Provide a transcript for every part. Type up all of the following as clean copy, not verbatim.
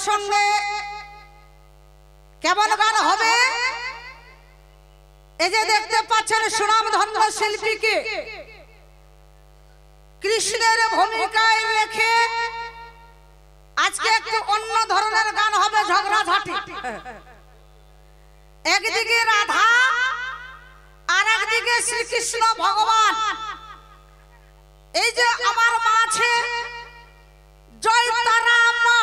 প্রসঙ্গে কেমন গান হবে এই যে দেখতে পাচ্ছেন সুনামধন্য শিল্পীকে কৃষ্ণের ভূমিকায় রেখে আজকে একটু অন্য ধরনের গান হবে ঝগড়াঝাটি। একদিকে রাধা আর একদিকে শ্রীকৃষ্ণ ভগবান। এই যে আমার মা আছে জয় তারা মা,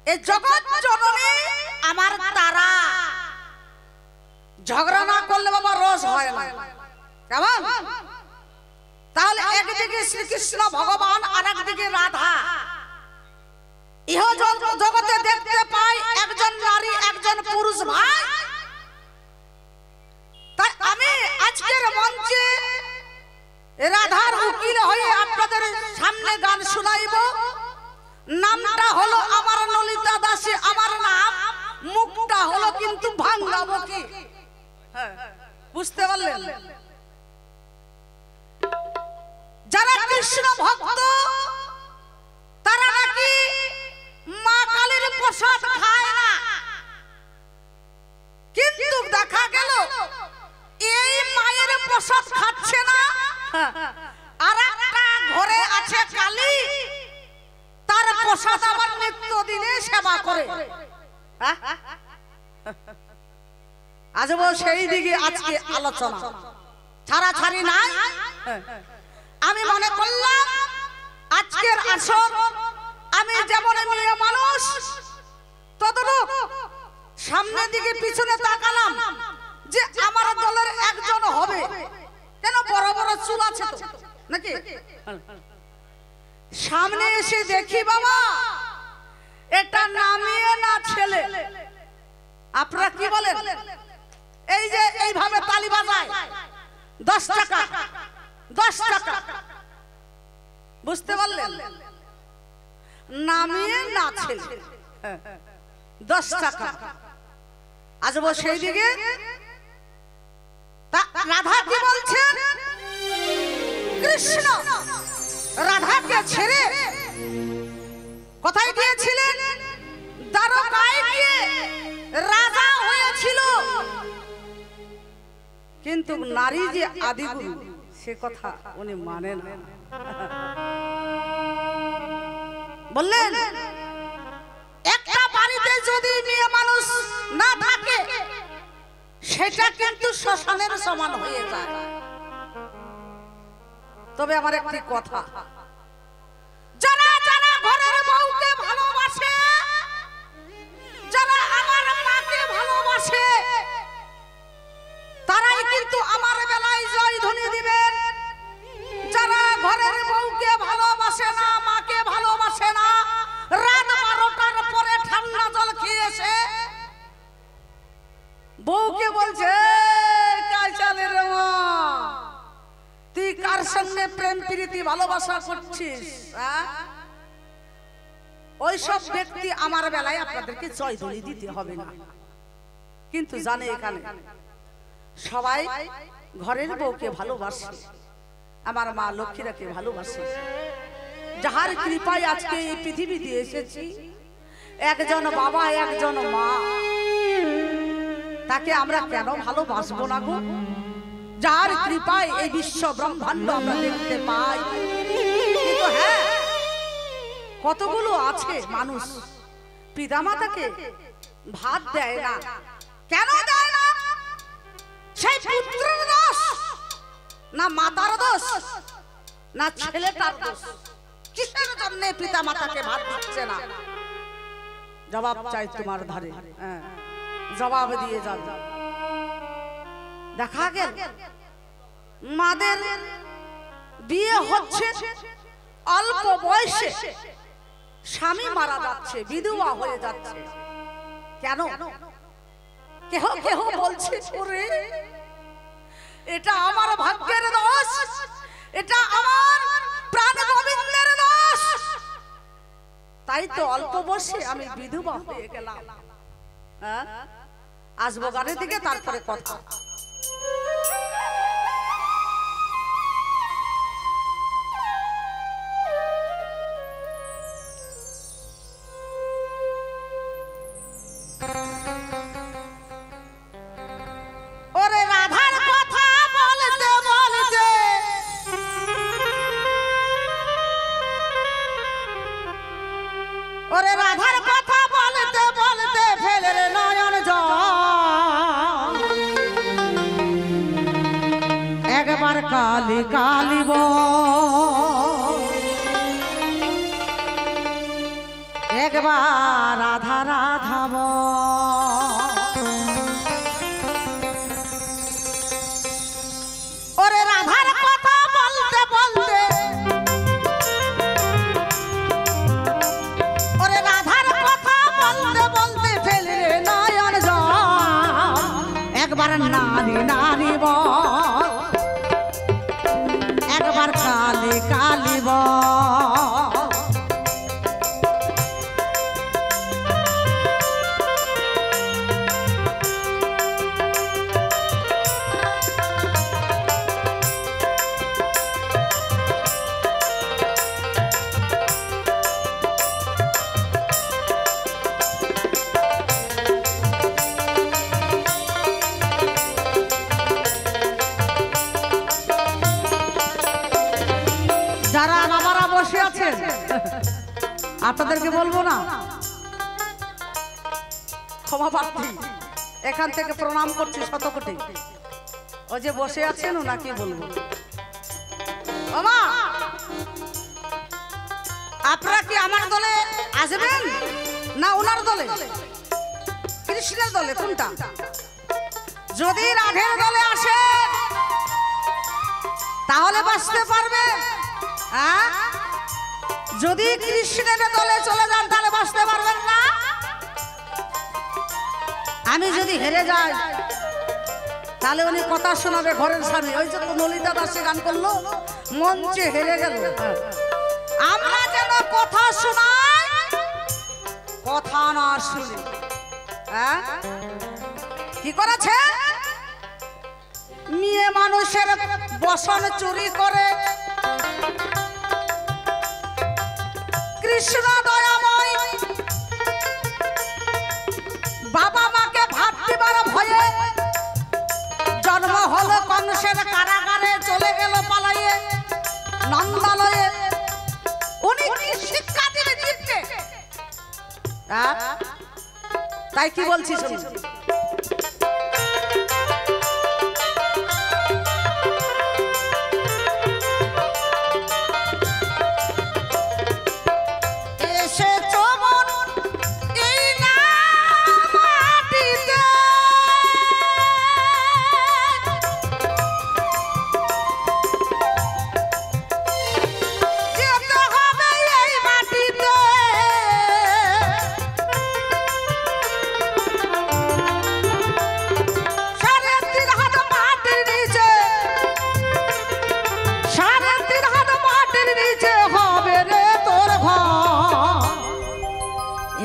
এই জগৎ জননী আমার তারা। ঝগড়া না করলে বাবা রস হয় না, কেমন? তাহলে একদিকে শ্রীকৃষ্ণ ভগবান আর একদিকে রাধা। ইহ জগতে দেখতে পাই একজন নারী একজন পুরুষ ভাই। তাই আমি আজকের মঞ্চে রাধার উকিল হয়ে আপনাদের সামনে গান শোনাইব। নামটা হলো আমার ললিতা দাসী, আমার নাম। মুখটা হলো কিন্তু ভাঙ্গাবো কি, বুঝতে পারলেন? যারা কৃষ্ণ ভক্ত তারা নাকি মা কালীর প্রসাদ খায় না, কিন্তু দেখা গেল এই মায়ের প্রসাদ খাচ্ছে না, আর একটা ঘরে আছে কালী, তার প্রসাদ আবার নিত্যদিনে সেবা করে। আজব সেই দিকে আজকে আলোচনা, ছাড়াছাড়ি নাই। আমি মনে করলাম আজকের আসর আমি যেমন মেয়ে মানুষ ততটুক সামনের দিকে পিছনে তাকালাম যে আমার দলের একজন হবে। কেন? বড় বড় চুল আছে তো নাকি? সামনে এসে দেখি বাবা এটা নামিয়ে না ছেলে। আপনারা কি বলেন? এই যে এইভাবে তালি বাজায় 10 টাকা 10 টাকা, বুঝতে পারলেন? নামিয়ে না ছেলে 10 টাকা। আসবো সেই দিকে। রাধা কি বলছেন? কৃষ্ণ রাধাকে ছেড়ে কোথায় গিয়েছিলেন? দ্বারকায় গিয়ে রাজা হয়েছিল। কিন্তু নারী যে আদিগুরু সে কথা উনি মানেন না। বললেন একটা বাড়িতে যদি মেয়ে মানুষ না থাকে সেটা কিন্তু শ্মশানের সমান হয়ে যায়। তবে আমার একটি কথা, যারা যারা ঘরের বউকে ভালোবাসে, যারা আমার মাকে ভালোবাসে, তারাই কিন্তু আমার বেলায় জয় ধ্বনি দিবেন। যারা ঘরের বউকে ভালোবাসে না, মাকে ভালোবাসে না, রাত 12টার পরে ঠান্ডা জল খেয়েছে, বউকে বলছে কাইচালে রে মা, তুই কার সঙ্গে প্রেম প্রীতি ভালোবাসা করছিস? ওই সব ব্যক্তি আমার বেলায় আপনাদেরকে জয় ধ্বনি দিতে হবে না। কিন্তু জানে এখানে সবাই ঘরের বউকে ভালোবাসে, আমার মা লক্ষ্মীরাকে ভালোবাসে। যাহার কৃপায় আজকে এই পৃথিবীতে এসেছি, একজন বাবা একজন মা, তাকে আমরা কেন ভালোবাসবো না গো? যার কৃপায় এই বিশ্ব ব্রহ্মাণ্ড আমরা দেখতে পাই। কিন্তু হ্যাঁ, কতগুলো আছে মানুষ পিতামাতাকে ভাত দেয় না। কেন দেয় না? সেই পুত্রের দোষ না মাতার দোষ না ছেলেটার দোষ? কিসের জন্য পিতা মাতাকে ভাত দিচ্ছে না? জবাব চাই তোমার ধারে, জবাব দিয়ে যাবে। দেখা গেল মাদের বিয়ে হচ্ছে অল্প বয়সে, স্বামী মারা যাচ্ছে, বিধবা হয়ে যাচ্ছে। কেন? কেহ কেহ বলছে ওরে এটা আমার ভাগ্যের দোষ, এটা আমার প্রাণ গোবিন্দের দোষ, তাই তো অল্প বয়সে আমি বিধবা হয়ে গেলাম। আসবো গানের দিকে, তারপরে কথা। ওরে রাধার কথা বলতে বলতে ফেলে রে নয়ন জল একবার কালি কালি একবার রাধা রাধা ওরে রাধার কথা বলতে বলতে ওরে রাধার কথা বলতে বলতে ফেলে নয়ন জল একবার নারী নারী একবার কালি কালি যারা বাবারা বসে আছেন আপনাদেরকে বলবো না ক্ষমা প্রার্থী এখান থেকে প্রণাম করছি শতকোটি ও যে বসে আছেন ওনাকে বলবো বাবা আপনারা কি আমার দলে আসবেন না ওনার দলে কৃষ্ণের দলে কোনটা যদি রাধের দলে আসেন তাহলে বাঁচতে পারবে যদি কৃষ্ণের দলে চলে যান তাহলে বাঁচতে পারবেন না আমি যদি হেরে যাই তাহলে উনি কথা শোনাবে ঘরের স্বামী ওই যে তো ললিতা দাসী গান করলো মঞ্চে হেরে গেল আমরা যেন কথা শোনাই কথা না শুনি কি করেছে মেয়ে মানুষের বসন চুরি করে কৃষ্ণ দয়াময় বাবা মাকে ভাত দিবার ভয়ে জন্ম হলো কংসের কারাগারে চলে গেল পালাইয়ে নন্দালয়ে উনি কি শিক্ষা দিবে জীবকে তাই কি বলছি শুনুন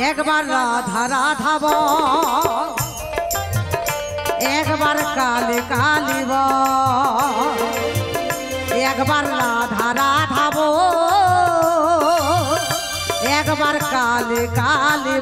একবার রাধা রাধা একবার কালী কালী একবার রাধা রাধা একবার কালী কালী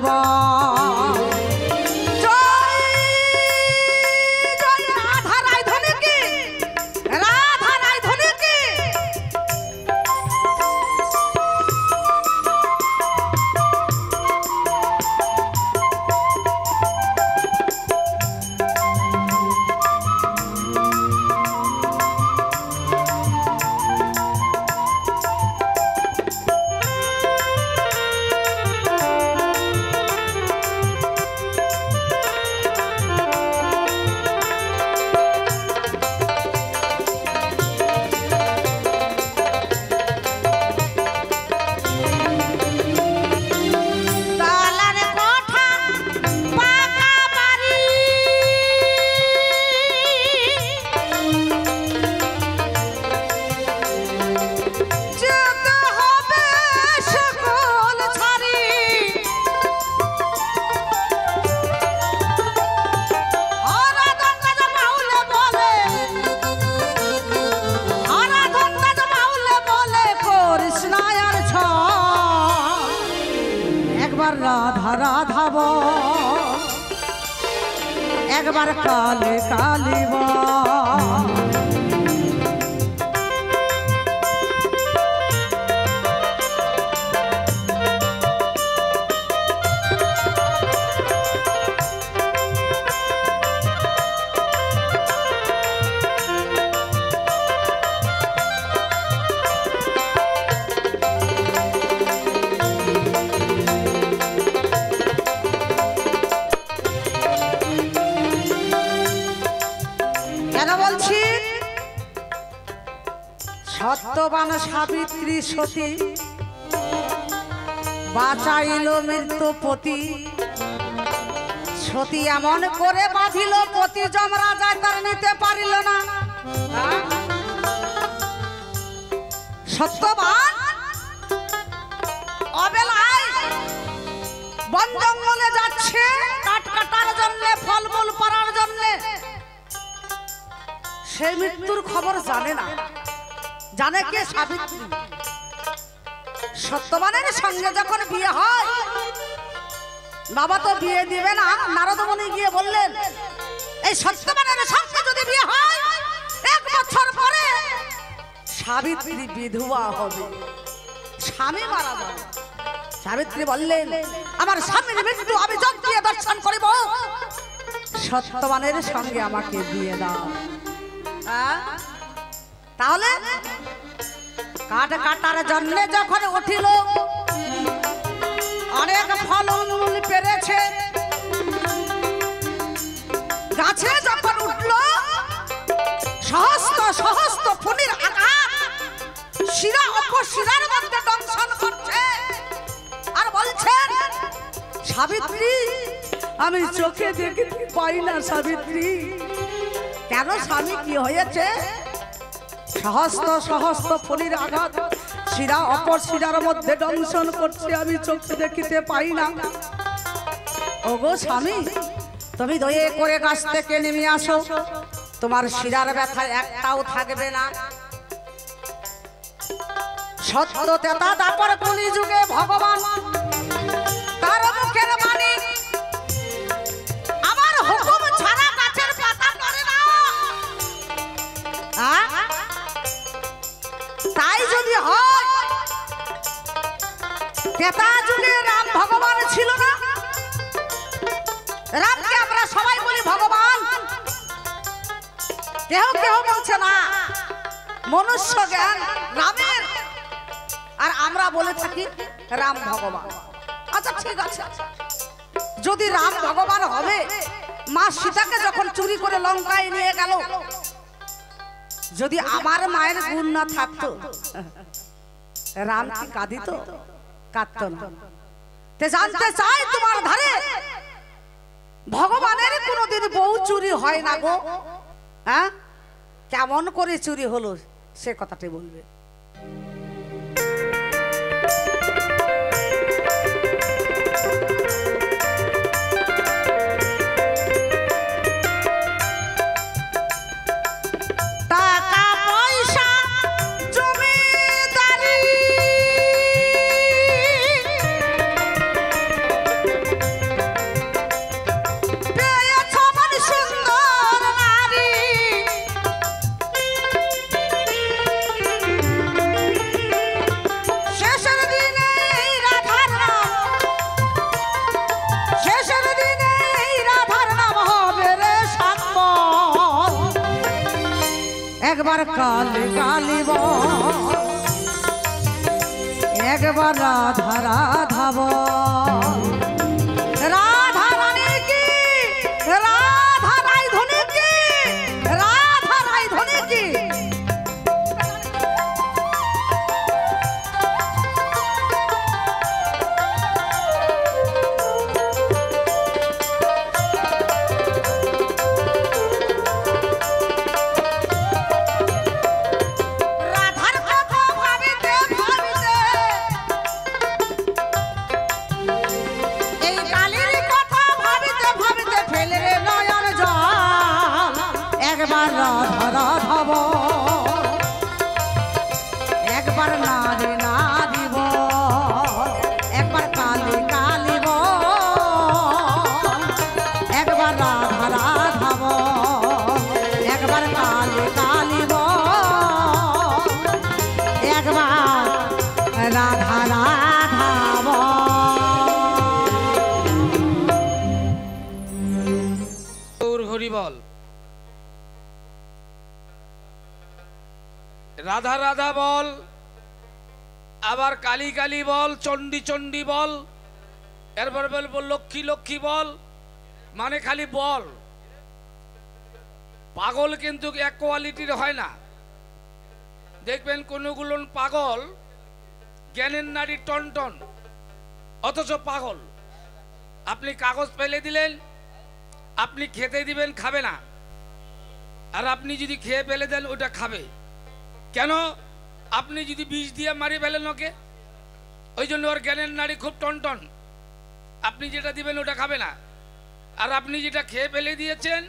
राधा राधाव एक बार काले काली সাবিত্রী সতী বাঁচাইল মৃত্যুপতি সতী এমন করে বাঁধিল পতি যমরাজায় তার নিতে পারিল না সত্যবান অবেলায় বন জঙ্গলে যাচ্ছে কাঠ কাটার জন্য ফলমূল পাড়ার জন্য সেই মৃত্যুর খবর জানে না জানে কে সাবিত্রী সত্যবানের সঙ্গে যখন বিয়ে হয় বাবা তো বিয়ে দিবে না নারদ মুনি গিয়ে বললেন এই সত্যবানের সঙ্গে যদি বিয়ে হয় 1 বছর পরে সাবিত্রী বিধবা হবে স্বামী মারা যাবে সাবিত্রী বললেন আমার স্বামীর মৃত্যু আমি যোগ দিয়ে দর্শন করিব সত্যবানের সঙ্গে আমাকে বিয়ে দাও তাহলে কাঠ কাটার জন্য যখন উঠিল অনেক ফলমূল পেরেছে গাছে যখন উঠল সহস্র সহস্র ফণির আঘাত শিরা অপশিরার মধ্যে দংশন করছে আর বলছেন সাবিত্রী আমি চোখে দেখতে পাই না সাবিত্রী কেন স্বামী কি হয়েছে সহস্র সহস্র ফণির আঘাত শিরা অপর শিরার মধ্যে দংশন করছে আমি চোখে দেখিতে পাই না ওগো স্বামী তুমি দয়া করে গাছ থেকে নেমে আসো তোমার শিরার ব্যথা একটাও থাকবে না সত্য তেতা দাপর কলি যুগে ভগবান তার মুখের বাণী আমার হুকুম ছাড়া গাছের পাতা নড়ে না তাই যদি হয় তেতা যুগে রাম ভগবান ছিল না রামকে আমরা সবাই বলি ভগবান কেউ কেউ বলছে না মনুষ্য জ্ঞান রামের আর আমরা বলে থাকি রাম ভগবান আচ্ছা ঠিক আছে যদি রাম ভগবান হবে মা সীতাকে যখন চুরি করে লঙ্কায় নিয়ে গেল যদি আমার মায়ের গুণ না থাকতো রাম কি কাঁদিত কাঁদত না তে জানতে চাই তোমার ধারে ভগবানের কোনোদিন বউ চুরি হয় না গো হ্যাঁ কেমন করে চুরি হলো সে কথাটি বলবে একবার কালে গালিব একবার রাধা রাধাব রাধা রানী কি রাধা রাই ধনী কি রাধা রাই ধনী কি একবার রাধা রাধাব একবার নারী নারিব একবার কালী কালিব একবার রাধা রাধাব একবার কালী কালিব একবার রাধা রাধাব হরি বল রাধা রাধা বল আবার কালী কালী বল চণ্ডী চণ্ডী বল এরপর বলবো লক্ষ্মী লক্ষ্মী বল মানে খালি বল পাগল কিন্তু এক কোয়ালিটির হয় না দেখবেন কোনগুলো পাগল, জ্ঞানের নারী টনটন, অথচ পাগল। আপনি কাগজ ফেলে দিলেন, আপনি খেতে দিবেন, খাবে না। আর আপনি যদি খেয়ে ফেলে দেন, ওটা খাবে। কেন? আপনি যদি বিষ দিয়ে মারি ফেলেন ওকে, ওই জন্য ওর জ্ঞানের নারী খুব টনটন। আপনি যেটা দিবেন ওটা খাবে না, আর আপনি যেটা খেয়ে ফেলে দিয়েছেন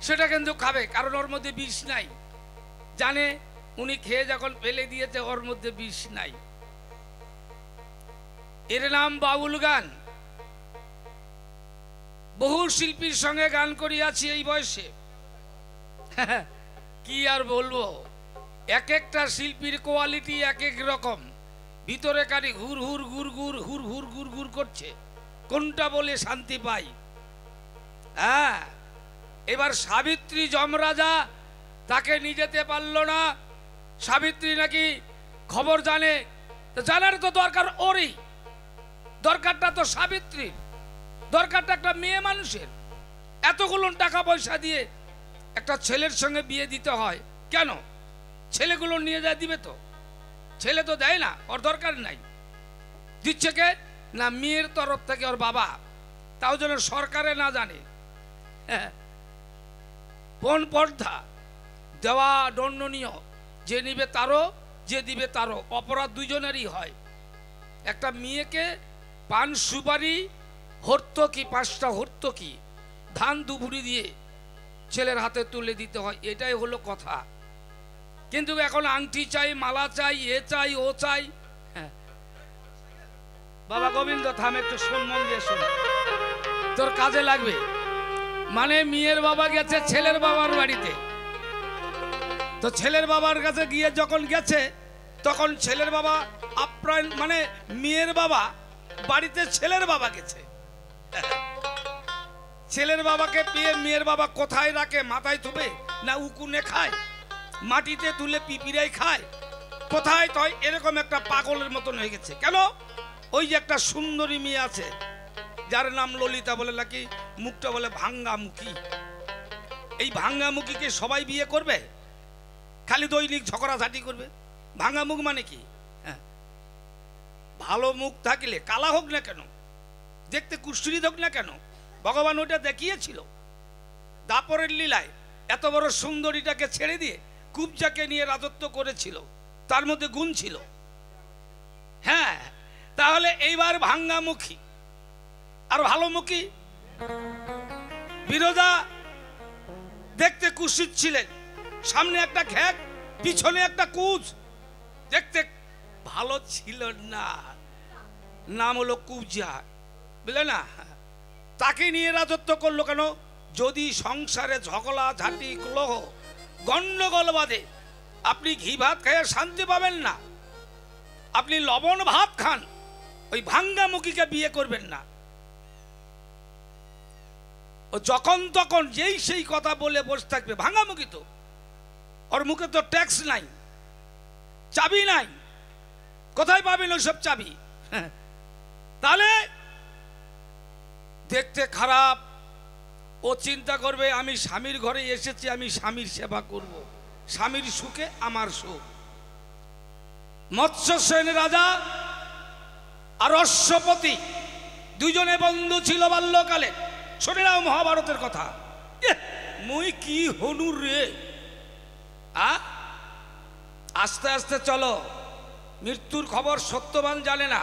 সেটা কিন্তু খাবে, কারণ ওর মধ্যে বিষ নাই। জানে উনি খেয়ে যখন ফেলে দিয়েছে ওর মধ্যে বিষ নাই। এর নাম বাউল গান। বহু শিল্পীর সঙ্গে গান করিয়াছি এই বয়সে। কি আর বলবো, এক একটা শিল্পীর কোয়ালিটি এক এক রকম। ভিতরে কাটি হুর হুর গুর গুর হুর হুর গুর গুর করছে, কোনটা বলে শান্তি পাই। হ্যাঁ, এবার সাবিত্রী যমরাজা তাকে নিয়ে যেতে পারল না। সাবিত্রী নাকি খবর জানে, জানার তো দরকার ওরই, দরকারটা তো সাবিত্রীর, দরকারটা একটা মেয়ে মানুষের। এতগুলো টাকা পয়সা দিয়ে একটা ছেলের সঙ্গে বিয়ে দিতে হয় কেন? ছেলেগুলো নিয়ে যায় দিবে তো? ছেলে তো দেয় না, ওর দরকার নাই। দিচ্ছে কে? না মেয়ের তরফ থেকে ওর বাবা, তাও যেন সরকারে না জানে। পণ পর্দা দেওয়া দণ্ডনীয়, যে নিবে তারও, যে দিবে তারও। অপরাধ দুইজনেরই হয়। একটা মেয়েকে পান সুপারি হর্তকি, 5টা হর্তকি ধান দুপুরি দিয়ে ছেলের হাতে তুলে দিতে হয়, এটাই হলো কথা। কিন্তু এখন আংটি চাই, মালা চাই, এ চাই, ও চাই। বাবা গোবিন্দ থাম, একটু সম্মান দিয়ে শোন, তোর কাজে লাগবে। মানে মেয়ের বাবা গেছে ছেলের বাবার বাড়িতে, তো ছেলের বাবার কাছে গিয়ে যখন গেছে, তখন ছেলের বাবা আপ্যায়ন, মানে মেয়ের বাবা বাড়িতে ছেলের বাবা গেছে। ছেলের বাবাকে পেয়ে মেয়ের বাবা কোথায় রাখে? মাথায় তুলে না উকুনে খায়? মাটিতে তুলে পিপিরাই খায়? কোথায়? তো এরকম একটা পাগলের মতন হয়ে গেছে। কেন? ওই যে একটা সুন্দরী মেয়ে আছে যার নাম ললিতা, বলে নাকি মুখটা বলে ভাঙ্গামুখী। এই ভাঙ্গামুখীকে সবাই বিয়ে করবে? খালি দৈনিক ঝগড়াঝাটি করবে। ভাঙ্গামুখ মানে কি? হ্যাঁ, ভালো মুখ থাকলে কালা হোক না কেন, দেখতে কুষ্ঠুরি হোক না কেন, ভগবান ওটা দেখিয়েছিল দাপরের লীলায়। এত বড় সুন্দরীটাকে ছেড়ে দিয়ে কুবজাকে নিয়ে রাজত্ব করেছিল, তার মধ্যে গুণ ছিল। হ্যাঁ, তাহলে এইবার ভাঙ্গামুখী আর ভালোমুখী। বিরোধা দেখতে কুৎসিত ছিলেন, সামনে একটা ঘ্যাক, পিছনে একটা কুচ, দেখতে ভালো ছিল না। নাম হলো কুবজা, বুঝলে না? তাকে নিয়ে রাজত্ব করলো কেন? যদি সংসারে ঝগড়া ঝাঁটি কলহ গন্ডগোল বাঁধে, আপনি ঘি ভাত খেয়ে শান্তি পাবেন না। আপনি লবণ ভাত খান, ওই ভাঙ্গামুখীকে বিয়ে করবেন না। ও যখন তখন যেই সেই কথা বলে বসে থাকবে। ভাঙ্গামুখী তো, ওর মুখে তো ট্যাক্স নাই, চাবি নাই, কোথায় পাবেন ওইসব চাবি? তাহলে দেখতে খারাপ। ও চিন্তা করবে আমি স্বামীর ঘরে এসেছি, আমি স্বামীর সেবা করব, স্বামীর সুখে আমার সুখ। মৎস্যসেন রাজা আর অশ্বপতি দুজনে বন্ধু ছিল বাল্যকালে। শুনে নাও মহাভারতের কথা। মুই কি হনুর রে! আস্তে আস্তে চলো, মৃত্যুর খবর সত্যবান জানে না।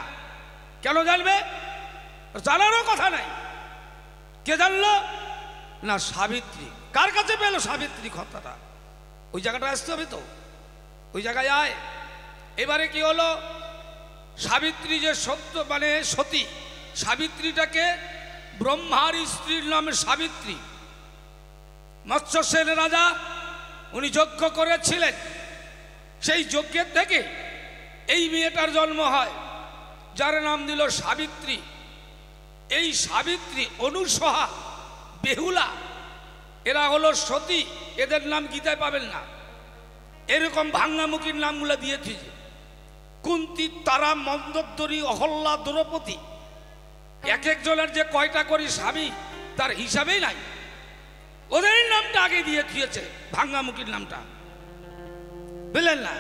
কেন জানবে? জানারও কথা নাই। কে জানলো? না সাবিত্রী। কার কাছে পেল সাবিত্রী কথাটা? ওই জায়গাটা আসতে হবে তো, ওই জায়গায় আয়। এবারে কি হলো? সাবিত্রী যে সত্য মানে সতী, সাবিত্রীটাকে ব্রহ্মার স্ত্রীর নাম সাবিত্রী। মৎস্যসেন রাজা উনি যজ্ঞ করেছিলেন, সেই যজ্ঞের থেকে এই মেয়েটার জন্ম হয়, যার নাম দিল সাবিত্রী। এই সাবিত্রী, অনুসহা, বেহুলা, এরা হলো সতী। এদের নাম গীতায় পাবেন না। এরকম ভাঙ্গামুখীর নামগুলো দিয়েছে। কুন্তী, তারা, মন্দোদরী, অহল্যা, দ্রৌপদী, এক একজনের যে কয়টা করে স্বামী তার হিসাবেই নাই। ওদের নামটা আগে দিয়ে দিয়েছে, ভাঙ্গামুখীর নামটা, বুঝলেন না?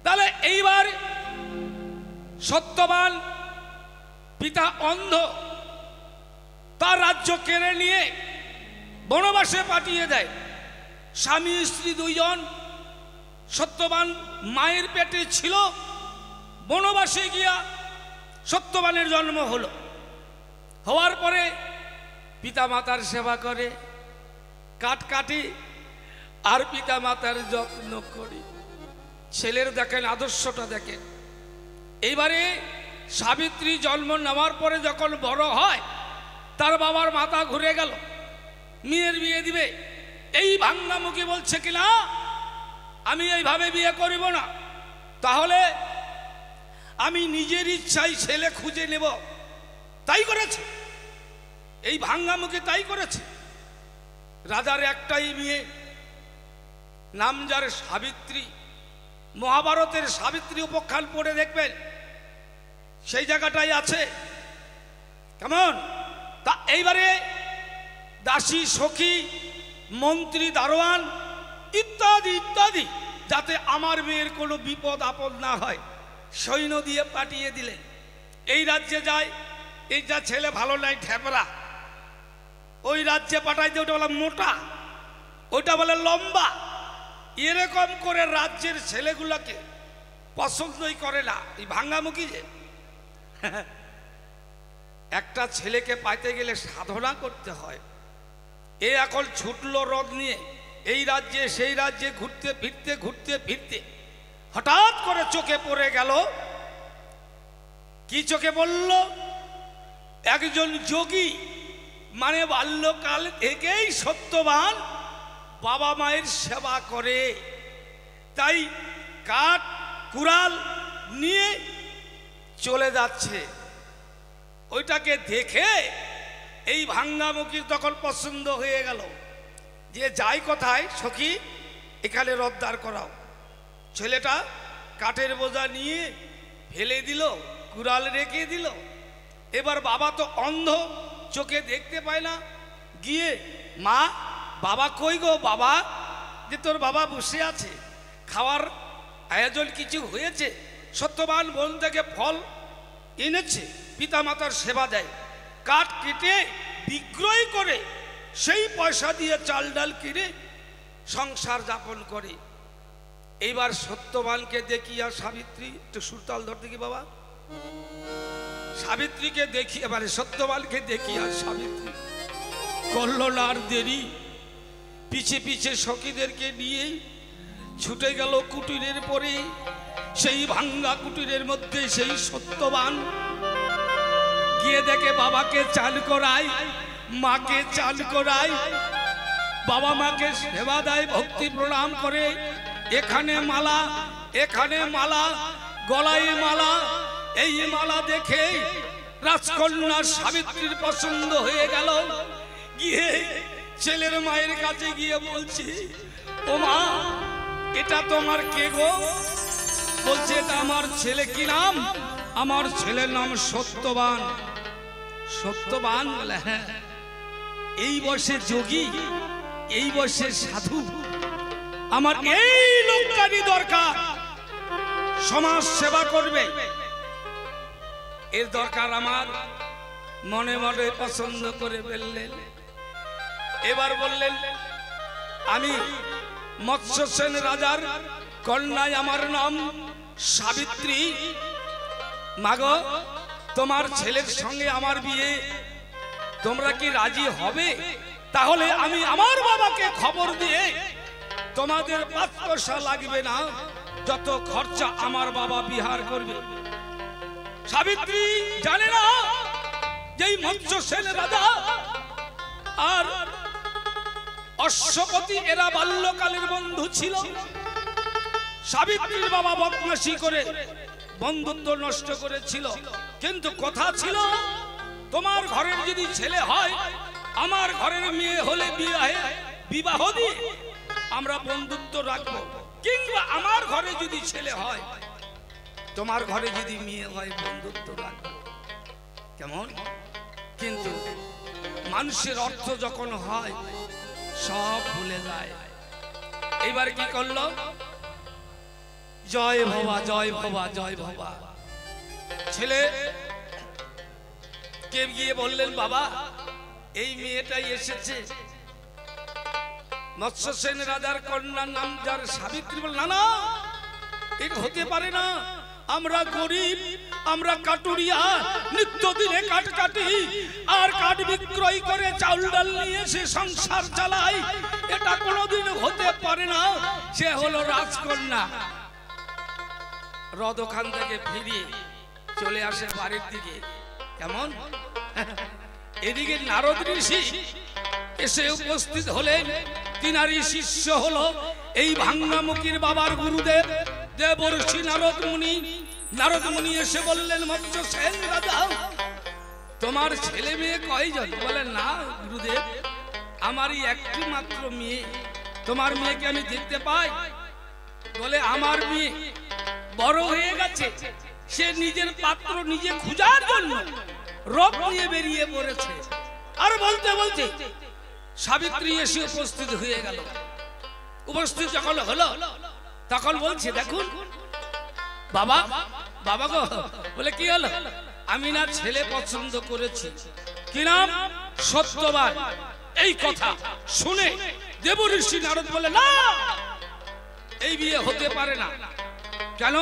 তাহলে এইবার সত্যবান পিতা অন্ধ তার রাজ্য কেড়ে নিয়ে বনবাসে পাঠিয়ে দেয়। স্বামী স্ত্রী দুইজন সত্যবান মায়ের পেটে ছিল, বনবাসে গিয়া সত্যবানের জন্ম হলো। হওয়ার পরে পিতা মাতার সেবা করে, কাটি আর পিতা মাতার যত্ন করি। ছেলের দেখেন আদর্শটা দেখেন। এইবারে সাবিত্রী জন্ম নেওয়ার পরে যখন বড় হয়, তার বাবার মাথা ঘুরে গেল, মেয়ের বিয়ে দিবে। এই ভাঙ্গামুখী বলছে কিনা আমি এইভাবে বিয়ে করিব না, তাহলে আমি নিজের ইচ্ছায় ছেলে খুঁজে নেব। তাই করেছে, এই ভাঙ্গামুখী তাই করেছে। রাজার একটাই মেয়ে, নাম যার সাবিত্রী। মহাভারতের সাবিত্রী উপাখ্যান পড়ে দেখবেন, সেই জায়গাটাই আছে। কেমন? তা এইবারে দাসী সখী মন্ত্রী দারোয়ান ইত্যাদি ইত্যাদি, যাতে আমার মেয়ের কোনো বিপদ আপদ না হয়, সৈন্য দিয়ে পাঠিয়ে দিলেন। এই রাজ্যে যায়, এই যা ছেলে ভালো নাই ঠেপরা, ওই রাজ্যে পাঠাই দিয়ে ওটা বলে মোটা, ওইটা বলে লম্বা। এরকম করে রাজ্যের ছেলেগুলোকে পছন্দই করে না এই ভাঙ্গামুখী। যে একটা ছেলেকে পাইতে গেলে সাধনা করতে হয়। এ এখন ছুটলো রথ নিয়ে এই রাজ্যে সেই রাজ্যে ঘুরতে ফিরতে হঠাৎ করে চোখে পড়ে গেল। কি চোখে পড়ল? একজন যোগী, মানে বাল্যকাল থেকেই সত্যবান বাবা মায়ের সেবা করে, তাই কাঠ কুড়াল নিয়ে চলে যাচ্ছে। ওইটাকে দেখে এই ভাঙ্গামুখীর তখন পছন্দ হয়ে গেল, যে যাই কোথায় সখী এখানে রদ্দার করাও। ছেলেটা কাঠের বোঝা নিয়ে ফেলে দিল, কুড়াল রেখে দিল। এবার বাবা তো অন্ধ, চোখে দেখতে পায় না। গিয়ে মা, বাবা কই গো বাবা? যে তোর বাবা বসে আছে, খাওয়ার আয়োজন কিছু হয়েছে। সত্যবান বন থেকে ফল এনেছে, পিতা মাতার সেবা দেয়, কাঠ কেটে বিক্রয় করে সেই পয়সা দিয়ে চাল ডাল কিনে সংসার যাপন করে। এইবার সত্যবানকে দেখিয়া সাবিত্রী, একটু সুরতাল ধরতে কি বাবা, সাবিত্রীকে দেখি, এবারে সত্যবানকে দেখিয়া সাবিত্রী করল না আর দেরি, পিছে পিছে সখীদেরকে নিয়ে ছুটে গেল কুটিরের পরে। সেই ভাঙ্গা কুটিরের মধ্যে সেই সত্যবান গিয়ে দেখে বাবাকে চান করায়, মাকে চান করায়, বাবা মাকে সেবা দেয়, ভক্তি প্রণাম করে। এখানে মালা, এখানে মালা, গলায় মালা। এই মালা দেখে রাজকন্যা সাবিত্রীর পছন্দ হয়ে গেল। গিয়ে ছেলের মায়ের কাছে গিয়ে বলছি, ও মা, এটা তোমার কে গো? বলছে এটা আমার ছেলে। কি নাম? আমার ছেলের নাম সত্যবান। সত্যবান বলে হ্যাঁ। এই বয়সে যোগী, এই বয়সে সাধু, আমার এই লোকটারই দরকার, সমাজ সেবা করবে, এর দরকার আমার। মনে মনে পছন্দ করে ফেললেন। এবার বললেন, আমি মৎস্যসেন রাজার কন্যায়, আমার নাম সাবিত্রী। মাগো, তোমার ছেলের সঙ্গে আমার বিয়ে, তোমরা কি রাজি হবে? তাহলে আমি আমার বাবাকে খবর দিয়ে তোমাদের 5 পয়সা লাগবে না, যত খরচা আমার বাবা বিহার করবে। সাবিত্রী জানে না যে মৎস্যসেন রাজা আর অশ্বপতি এরা বাল্যকালের বন্ধু ছিল। সাবিত্রীর বাবা বদমাশি করে বন্ধুত্ব নষ্ট করেছিল, কিন্তু কথা ছিল তোমার ঘরের যদি ছেলে হয়, আমার ঘরের মেয়ে হলে বিবাহ দিয়ে আমরা বন্ধুত্ব রাখবো, কিংবা আমার ঘরে যদি ছেলে হয়, তোমার ঘরে যদি মেয়ে হয়, বন্ধুত্ব রাখবো। কেমন? কিন্তু মানুষের অর্থ যখন হয় সব ভুলে যায়। এইবার কি করলো? জয় ভবা, জয় ভবা, জয় ভবা। ছেলে কে গিয়ে বললেন, বাবা এই মেয়েটাই এসেছে, মৎস্য সেন রাজার কন্যার নাম যার সাবিত্রী। বল না না, এটা হতে পারে না, আমরা গরিব, আমরা কাটুরিয়া, নিত্যদিনে কাঠ কাটি আর কাঠ বিক্রয় করে চাউল ডাল নিয়ে এসে সংসার চালাই, এটা কোনোদিন হতে পারে না। সে হলো রাজকন্যা। হ্রদ ওখান থেকে ফিরিয়ে চলে আসে বাড়ির দিকে। কেমন? এদিকে নারদ ঋষি এসে উপস্থিত হলেন। তিনারই শিষ্য হলো এই ভাঙ্গামুখীর বাবার গুরুদেব দেবর্ষি নারদ মুনি। নারদ মুনি এসে বললেন, মৎস্য সেন রাজা, তোমার ছেলে মেয়ে কয়জন? বলেন, না গুরুদেব, আমারই একটি মাত্র মেয়ে। তোমার মেয়েকে আমি দেখতে পাই? বলে, আমার মেয়ে বড় হয়ে গেছে, সে নিজের পাত্র নিজে খোঁজার জন্য রথ নিয়ে বেরিয়ে পড়েছে। আর বলতে বলতে সাবিত্রী এসে উপস্থিত হয়ে গেল। উপস্থিত যখন হলো তখন বলছে, দেখুন বাবা, বাবা গো। বলে, কি হলো? আমি না ছেলে পছন্দ করেছি। কি নাম? সত্যবান। এই কথা শুনে দেবঋষি নারদ বলে, না, এই বিয়ে হতে পারে না। কেন?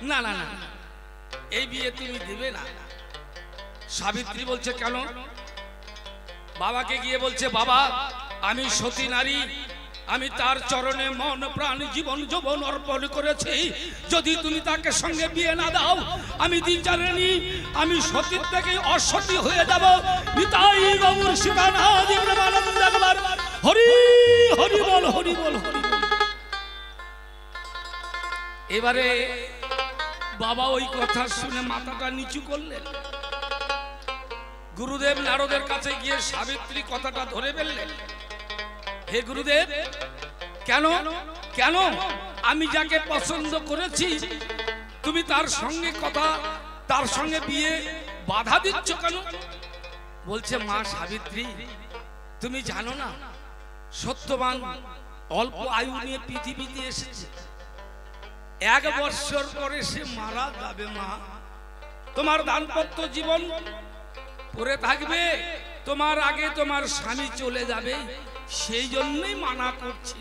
না না না, এই বিয়ে তুমি দিবে না। সাবিত্রী বলছে, কেন? বাবাকে গিয়ে বলছে, বাবা আমি সতী নারী, আমি তার চরণে মন প্রাণ জীবন যৌবন অর্পণ করেছি। যদি তুমি তাকে সঙ্গে বিয়ে না দাও, আমি দিন জানি আমি সতীর থেকে অসতী হয়ে যাব। নিতাই গৌর সীতানাথ প্রেমানন্দ একবার হরি হরি বল, হরি বল, হরি বল। এবারে বাবা ওই কথা শুনে মাথাটা নিচু করলেন। গুরুদেব নারদের কাছে গিয়ে সাবিত্রী কথাটা ধরে ফেললেন। হে গুরুদেব, কেন কেন আমি যাকে পছন্দ করেছি তুমি তার সঙ্গে কথা, তার সঙ্গে বিয়ে বাধা দিচ্ছ কেন? বলছে, মা সাবিত্রী, তুমি জানো না সত্যবান অল্প আয়ু নিয়ে পৃথিবীতে এসেছে। 1 বছর পরে সে মারা যাবে। মা, তোমার দাম্পত্য জীবন পড়ে থাকবে, তোমার আগে তোমার স্বামী চলে যাবে, সেই জন্যই মানা করছি।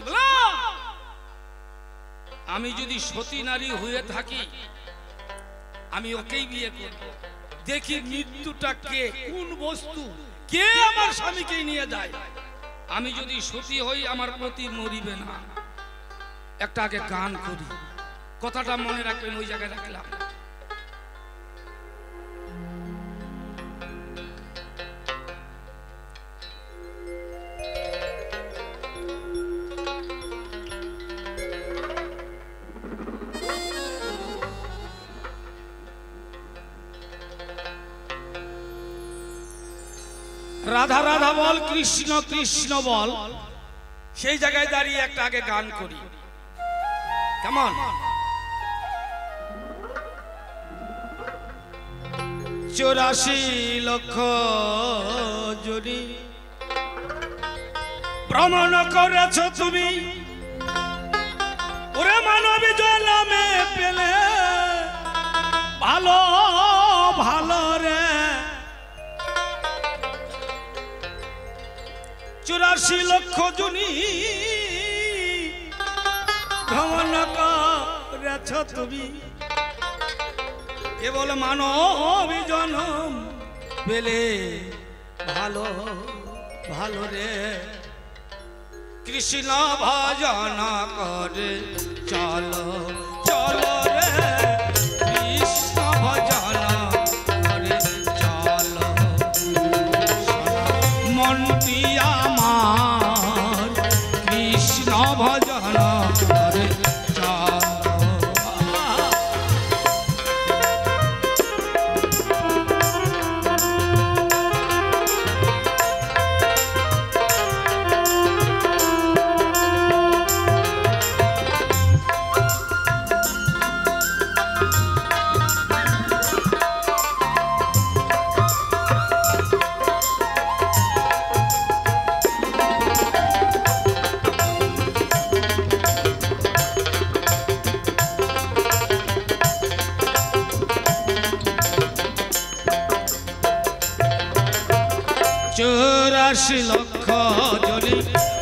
আমি যদি সতী নারী হয়ে থাকি আমি ওকেই বিয়ে করব। দেখি মৃত্যুটা কে, কোন বস্তু, কে আমার স্বামীকে নিয়ে যায়। আমি যদি সতী হই আমার প্রতি মরিবে না। একটা আগে গান করি, কথাটা মনে রাখবেন, ওই জায়গায় রাখলাম। রাধা রাধা বল, কৃষ্ণ কৃষ্ণ বল, সেই জায়গায় দাঁড়িয়ে একটা আগে গান করি। কেমন? 84 লক্ষ জনি ভ্রমণ করেছ তুমি, ওরে মানবী জন্মে পেলে ভালো ভালো রে। 84 লক্ষ জনি ভ্রমণ করেছ তুমি, কেবল মানবী জন্ম পেলে ভালো ভালো রে। কৃষ্ণ ভজন করে চলো চলো রে, কৃষ্ণ ভজন করে চলো। মনটি আমার কৃষ্ণ ভজন করে চলো। 84 লক্ষ জনি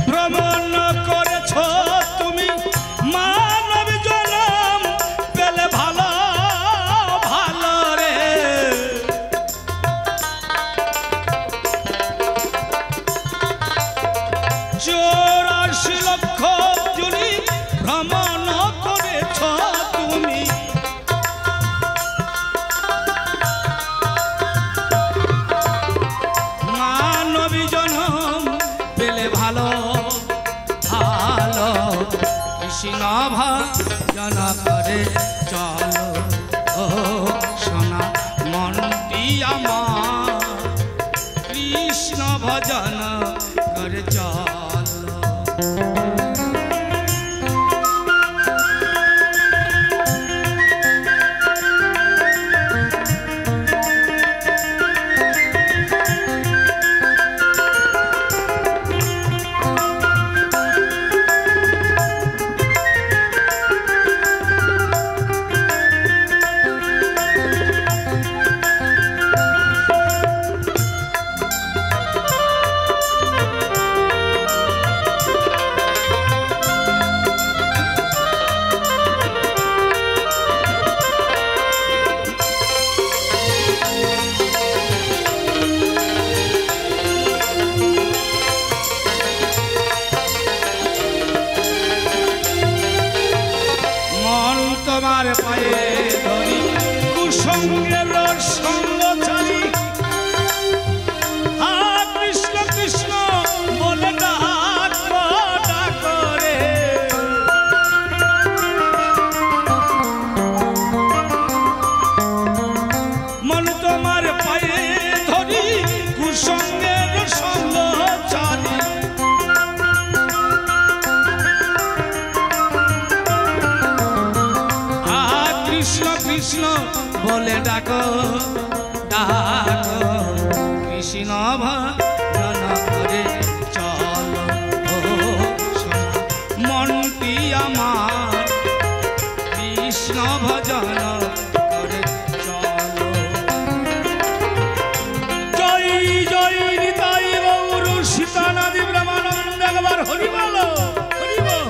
ভ্রমণ করেছ তুমি, মানব জনম পেলে ভালো ভালো রে। 84 লক্ষ জনি ভ্রমণ করেছ তুমি, মানবী জনম পেলে ভালো ভালো, কৃষ্ণ ভজন করে চলো ও সোনা মনটি আমার, কৃষ্ণ ভজন করে চলো। তোমার পায়ে ধরি কুসঙ্গের সঙ্গ ছাড়ি, হা কৃষ্ণ কৃষ্ণ বলে ডাক করে, মন তোমার পায়ে ধরি কুসঙ্গের সঙ্গ ছাড়ি, কৃষ্ণ কৃষ্ণ বলে ডাকো ডাকো, কৃষ্ণ ভজন করে চলো ও সোনা মনটি আমার, কৃষ্ণ ভজন করে চলো। জয় জয় নিতাই গৌর সীতানাদি ব্রহ্মানন্দ, একবার হরি বলো হরি বল।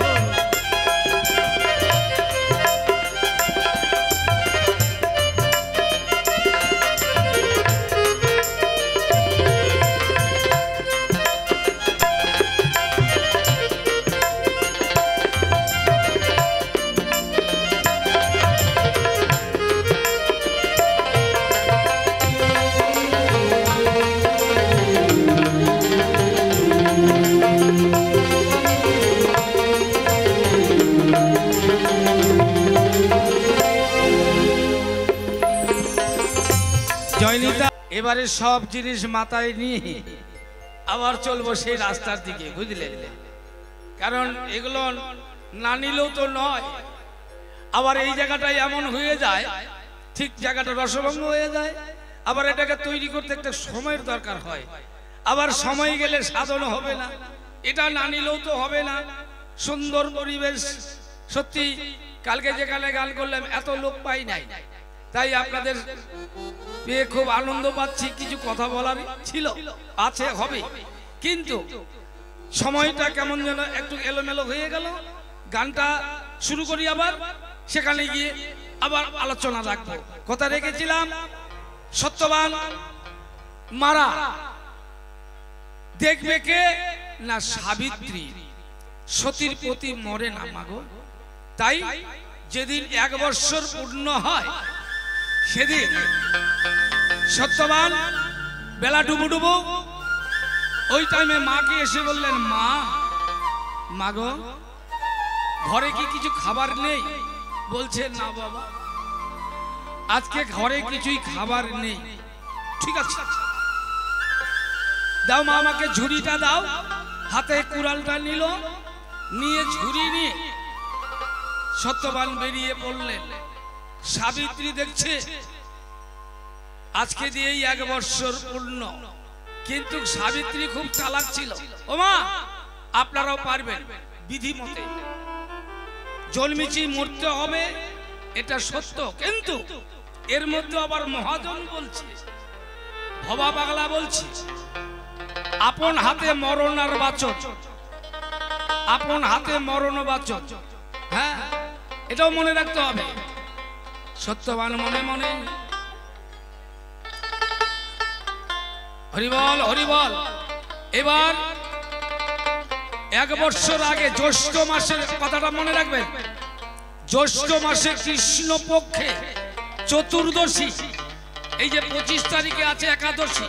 জয়নিতা এবারে সব জিনিস মাথায় নিয়ে আবার চলবো সেই রাস্তার দিকে, বুঝলেন? কারণ এগুলো না নিলেও তো নয়, আবার এই জায়গাটাই এমন হয়ে যায়, ঠিক জায়গাটা রসভঙ্গ হয়ে যায়, আবার এটাকে তৈরি করতে একটা সময়ের দরকার হয়, আবার সময় গেলে সাধন হবে না, এটা না নিলেও তো হবে না। সুন্দর পরিবেশ, সত্যি কালকে যেখানে গান করলাম এত লোক পাই নাই, তাই আপনাদের পেয়ে খুব আনন্দ পাচ্ছি। কিছু কথা বলার ছিল, আছে, হবে, কিন্তু সময়টা কেমন যেন একটু এলোমেলো হয়ে গেল। গানটা শুরু করি, আবার সেখানে গিয়ে আবার আলোচনা রাখবো। কথা রেখেছিলাম সত্যবান মারা দেখবে কে না সাবিত্রী, সতীর প্রতি মরে না মাগো। তাই যেদিন 1 বৎসর পূর্ণ হয় সেদিন সত্যবান বেলা ডুবু ডুবু ওই টাইমে মাকে এসে বললেন, মা মাগো ঘরে কি কিছু খাবার নেই? বলছে না বাবা, আজকে ঘরে কিছুই খাবার নেই। ঠিক আছে দাও মা, আমাকে ঝুড়িটা দাও। হাতে কুড়ালটা নিল, নিয়ে ঝুড়ি নিয়ে সত্যবান বেরিয়ে পড়লেন। সাবিত্রী দেখছে আজকে দিয়েই 1 বৎসর পূর্ণ, কিন্তু সাবিত্রী খুব চালাক ছিল। ও মা, আপনারাও পারবেন, বিধি মতে জন্মেছি মরতে হবে, এটা সত্য, কিন্তু এর মধ্যে আবার মহাজন বলছে, ভবা পাগলা বলছে, আপন হাতে মরণ আর বাচন, আপন হাতে মরণ বাচন। হ্যাঁ, এটাও মনে রাখতে হবে। সত্যবান মনে মনে হরিবল হরিবল। এবার 1 বছর আগে জ্যৈষ্ঠ মাসের কথাটা মনে রাখবেন। জ্যৈষ্ঠ মাসে কৃষ্ণ পক্ষে চতুর্দশী, এই যে 25 তারিখে আছে একাদশী,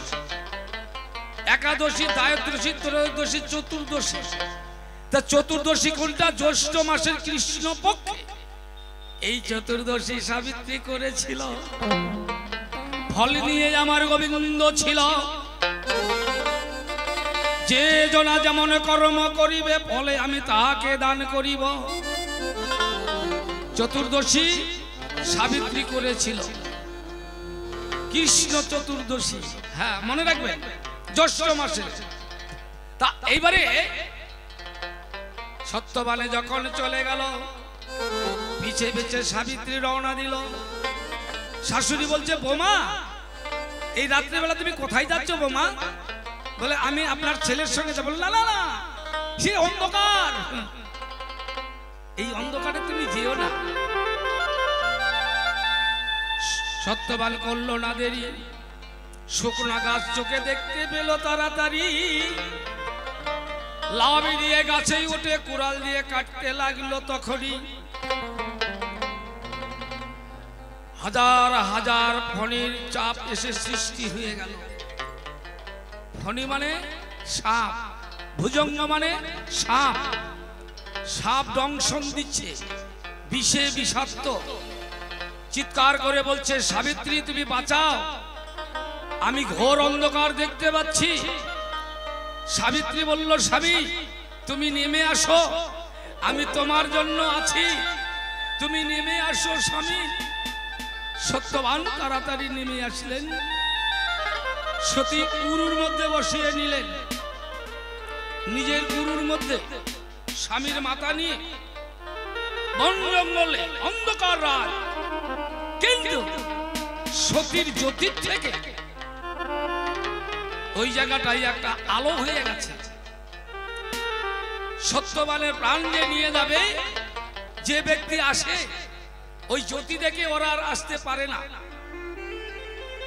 একাদশী, দ্বাদশী, ত্রয়োদশী, চতুর্দশী। তা চতুর্দশী কোনটা? জ্যৈষ্ঠ মাসের কৃষ্ণ পক্ষে। এই চতুর্দশী সাবিত্রী করেছিল। ফল নিয়ে আমার গোবিন্দ ছিল। যে জনা যেমন কর্ম করিবে ফলে আমি তাহাকে দান করিব। চতুর্দশী সাবিত্রী করেছিল, কৃষ্ণ চতুর্দশী। হ্যাঁ, মনে রাখবেন, জ্যৈষ্ঠ মাসে। তা এইবারে সত্যবানে যখন চলে গেল, পিছে পিছে সাবিত্রী রওনা দিল। শাশুড়ি বলছে, বোমা এই রাত্রেবেলা তুমি কোথায় যাচ্ছ বোমা? বলে, আমি আপনার ছেলের সঙ্গে যাবো। না না না, সে অন্ধকার, এই অন্ধকারে তুমি যেও না। সত্যবান করলো না দেরি, শুকনা গাছ চোখে দেখতে পেল তাড়াতাড়ি। লাভি দিয়ে গাছেই উঠে কুড়াল দিয়ে কাটতে লাগলো। তখনই হাজার হাজার ফণির চাপ এসে সৃষ্টি হয়ে গেল। ফণি মানে সাপ, ভুজঙ্গ মানে সাপ। সাপ দংশন দিচ্ছে, বিষে বিষাক্ত। চিৎকার করে বলছে, সাবিত্রী তুমি বাঁচাও, আমি ঘোর অন্ধকার দেখতে পাচ্ছি। সাবিত্রী বলল, স্বামী তুমি নেমে আসো, আমি তোমার জন্য আছি, তুমি নেমে আসো স্বামী। সত্যবান তাড়াতাড়ি নেমে আসলেন। সতী উরুর মধ্যে বসিয়ে নিলেন, নিজের উরুর মধ্যে স্বামীর মাথা নিয়ে বন জঙ্গলে অন্ধকার রাত। কিন্তু সতীর জ্যোতির থেকে ওই জায়গাটাই একটা আলো হয়ে গেছে। সত্যবানের প্রাণ নিয়ে যাবে যে ব্যক্তি আসে, ওই জ্যোতি দেখে ওরা আর আসতে পারে না,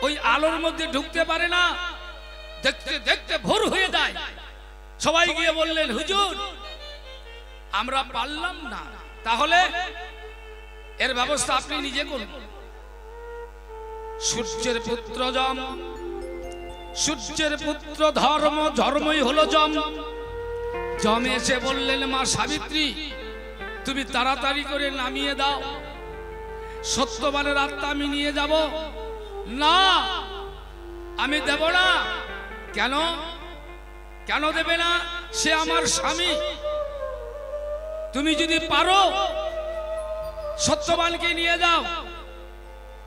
ওই আলোর মধ্যে ঢুকতে পারে না। দেখতে দেখতে ভোর হয়ে যায়। সবাই গিয়ে বললেন, হুজুর আমরা পারলাম না, তাহলে এর ব্যবস্থা আপনি নিজে করুন। সূর্যের পুত্র যম, সূর্যের পুত্র ধর্ম, ধর্মই হলো যম। যম এসে বললেন, মা সাবিত্রী তুমি তাড়াতাড়ি করে নামিয়ে দাও, সত্যবানের আত্মা আমি নিয়ে যাব। না, আমি দেব না। কেন? কেন দেবে না? সে আমার স্বামী। তুমি যদি পারো সত্যবানকে নিয়ে যাও,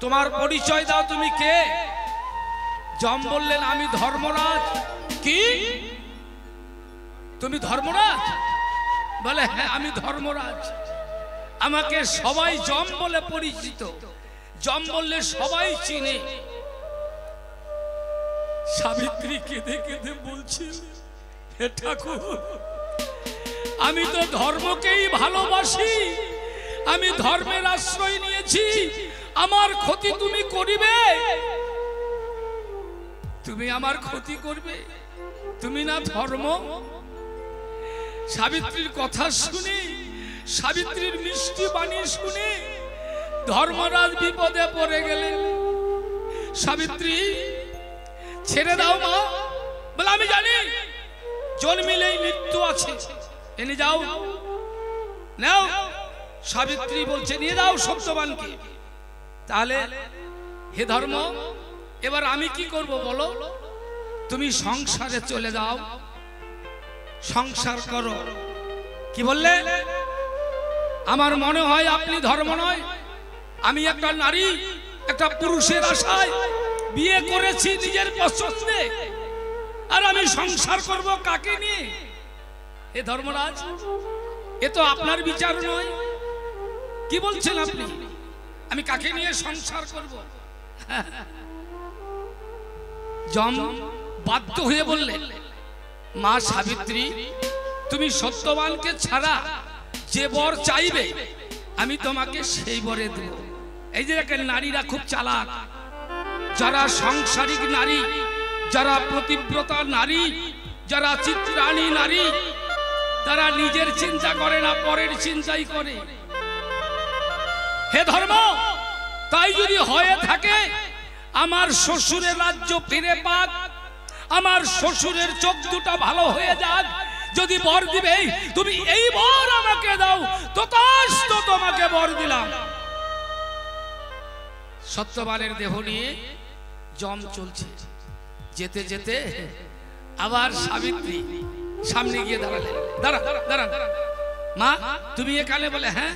তোমার পরিচয় দাও, তুমি কে? যম বললেন, আমি ধর্মরাজ। কি তুমি ধর্মরাজ? বলে, হ্যাঁ আমি ধর্মরাজ। আমাকে সবাই যম বলে পরিচিত। যম বললে সবাই চিনে। সাবিত্রী কেঁদে কেঁদে বলছে, হে ঠাকুর আমি তো ধর্মকেই ভালোবাসি, আমি ধর্মের আশ্রয় নিয়েছি, আমার ক্ষতি তুমি করিবে? তুমি আমার ক্ষতি করবে? তুমি না ধর্ম? সাবিত্রীর কথা শুনে, সাবিত্রীর মিষ্টি বাণী শুনে ধর্মরাজ বিপদে পড়ে গেলেন। সাবিত্রী ছেড়ে দাও মা। বলে, আমি জানি জন্মিলেই মৃত্যু আছে, এনে যাও, নাও। সাবিত্রী বলছে, নিয়ে যাও সত্যবানকে। তাহলে হে ধর্ম, এবার আমি কি করব বলো? তুমি সংসারে চলে যাও, সংসার করো। কি বললে? আমার মনে হয় আপনি ধর্ম নয়, আমি একটা নারী, একটা পুরুষের আশায় বিয়ে করেছি নিজের পছন্দে, আর আমি সংসার করব কাকে নিয়ে? এ ধর্মরাজ, এ তো আপনার বিচার নয়। কি বলছেন আপনি? আমি কাকে নিয়ে সংসার করব? যম বাধ্য হয়ে বললেন, মা সাবিত্রী, তুমি সত্যবানকে ছাড়া যে বর চাইবে আমি তোমাকে সেই বরে দেব। এই যে দেখেন নারীরা খুব চালাক, যারা সাংসারিক নারী, যারা প্রতিব্রতা নারী, যারা চিত্রাণী নারী, তারা নিজের চিন্তা করে না, পরের চিন্তাই করে। হে ধর্ম, তাই যদি হয়ে থাকে আমার শ্বশুরের রাজ্য ফিরে পাক, আমার শ্বশুরের চোখ দুটা ভালো হয়ে যাক, যদি বর দিবে তুমি এই বর আমাকে দাও, ততস্তু তোমাকে বর দিলাম। সত্যবানের দেহ নিয়ে জম চলছে, যেতে যেতে আবার সাবিত্রী সামনে গিয়ে দাঁড়ালেন। দাঁড়া দাঁড়া দাঁড়া, মা তুমি এখানে? বলে হ্যাঁ।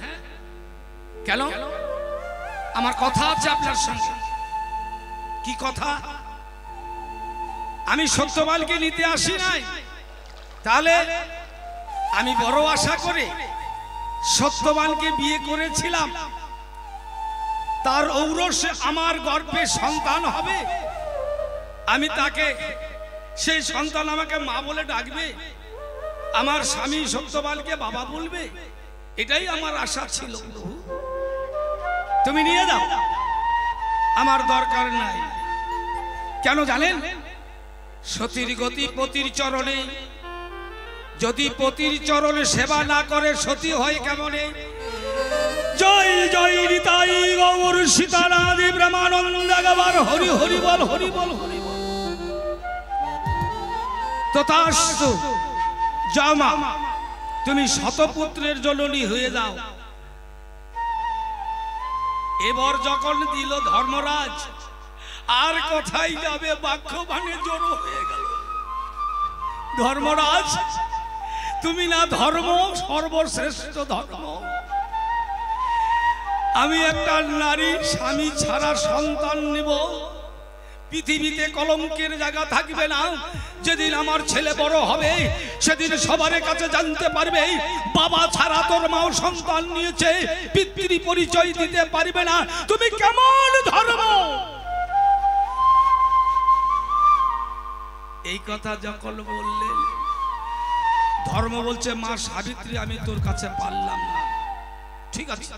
কেন? আমার কথা আছে আপনার সঙ্গে। কি কথা? আমি সত্যবানকে নিতে আসি নাই, তাহলে আমি বড় আশা করে সত্যবানকে বিয়ে করেছিলাম, তার ঔরসে আমার গর্ভে সন্তান হবে, আমি তাকে, সেই সন্তান আমাকে মা বলে ডাকবে, আমার স্বামী সত্যবানকে বাবা বলবে, এটাই আমার আশা ছিল। তুমি নিয়ে দাও, আমার দরকার নাই। কেন জানেন? সতীর গতি পতির চরণে, যদি পতির চরণে সেবা না করে সতী হয় কেমনে? জয় জয় নিতাই গৌর সীতারাধি ব্রহ্মানন্দ গাবার হরি হরি বল, হরি বল, হরি বল। তথাস্তু। যাও মা, তুমি শতপুত্রের জননী হয়ে যাও। এবার যখন দিল ধর্মরাজ, আর কোথায় যাবে, বাক্যবাণে জড়ো হয়ে গেল। ধর্মরাজ, তুমি না ধর্ম সর্বশ্রেষ্ঠ ধর্ম, আমি একটা নারী স্বামী ছাড়া সন্তান নেব, পৃথিবীতে কলঙ্কের জায়গা থাকবে না। যেদিন আমার ছেলে বড় হবে সেদিন সবার কাছে জানতে পারবে বাবা ছাড়া তোর মাও সন্তান নিয়েছে, পিতৃ পরিচয় দিতে পারবে না। তুমি কেমন ধর্ম? এই কথা যখন বললেন, ধর্ম বলছে মা সাবিত্রী আমি তোর কাছে পারলাম না। ঠিক আছে,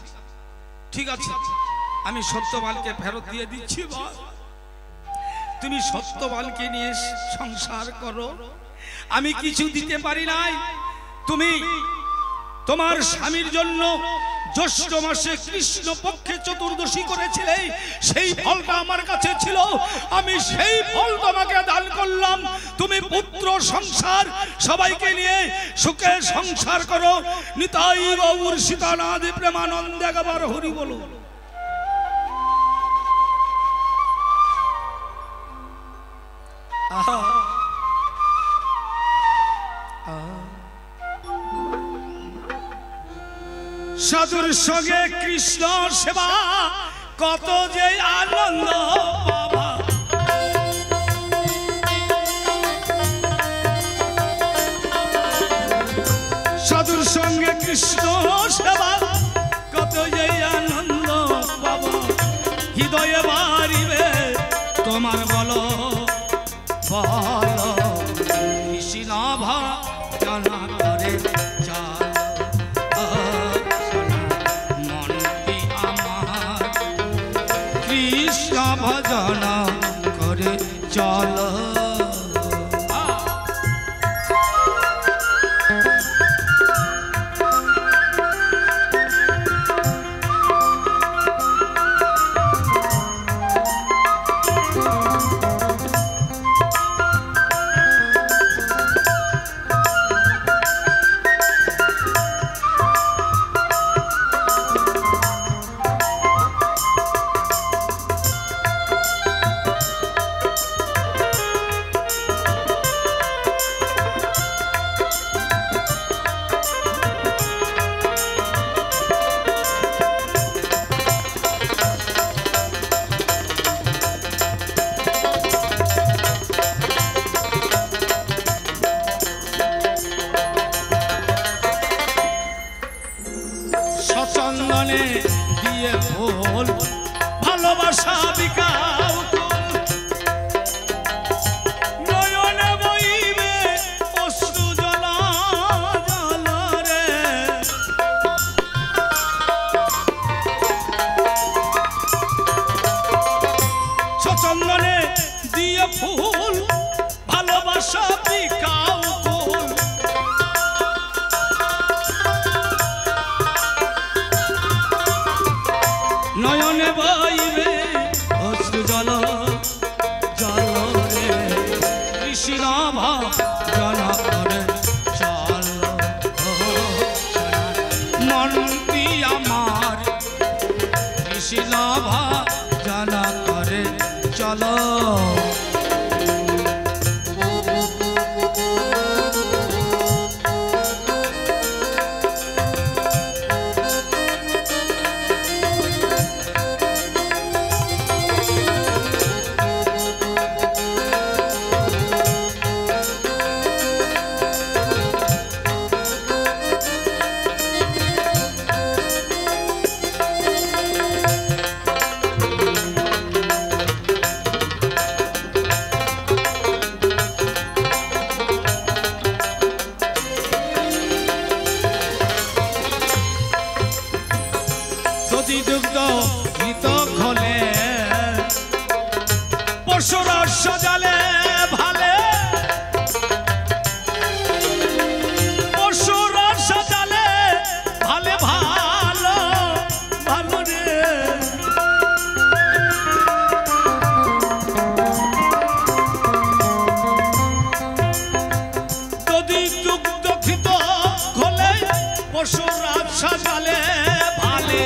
ঠিক আছে, আমি সত্যবানকে ফেরত দিয়ে দিচ্ছি। তুমি সত্যবানকে নিয়ে সংসার করো, আমি কিছু দিতে পারি নাই। তুমি তোমার স্বামীর জন্য জ্যৈষ্ঠ মাসে কৃষ্ণ পক্ষে চতুর্দশী করেছিলে, সেই ফলটা আমার কাছে ছিল, আমি সেই ফল তোমাকে দান করলাম। তুমি পুত্র সংসার সবাইকে নিয়ে সুখে সংসার করো। নিতাই গৌর সীতানাথ প্রেমানন্দে গাবার হরি বলো। সাধুর সঙ্গে কৃষ্ণ সেবা কত যে আনন্দ বাবা। সাধুর সঙ্গে কৃষ্ণ সেবা কত যে আনন্দ বাবা। হৃদয়ে বাড়িবে তোমার বলো বলো, কৃষ্ণ ভজনা করে ভজন করে চল। কৃষ্ণ ভজন করে চলো মনটি আমার কৃষ্ণ ভজন করে চলো দুগ্ধ গীত খোলে পশুরার সজালে ভালে পশুরার সজালে ভালে ভালো ভালো রে যদি দুগ্ধ গীত খোলে পশুরার সজালে ভালে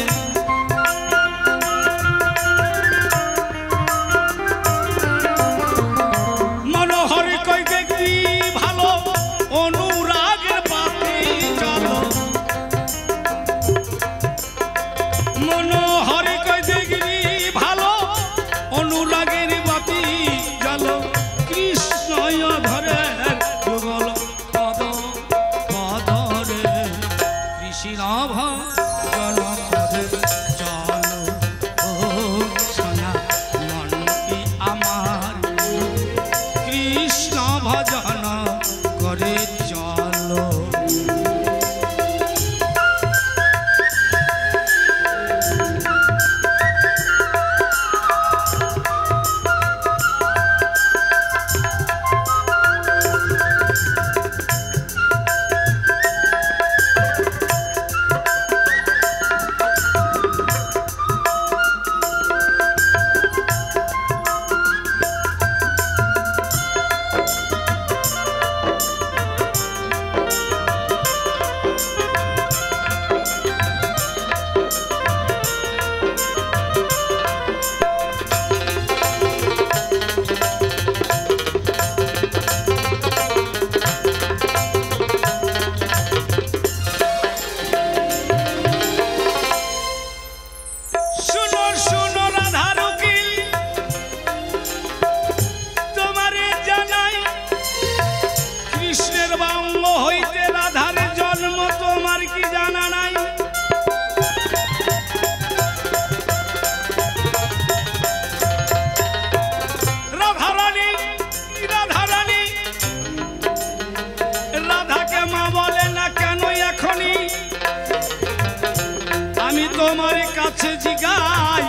তোমার কাছে জিগাই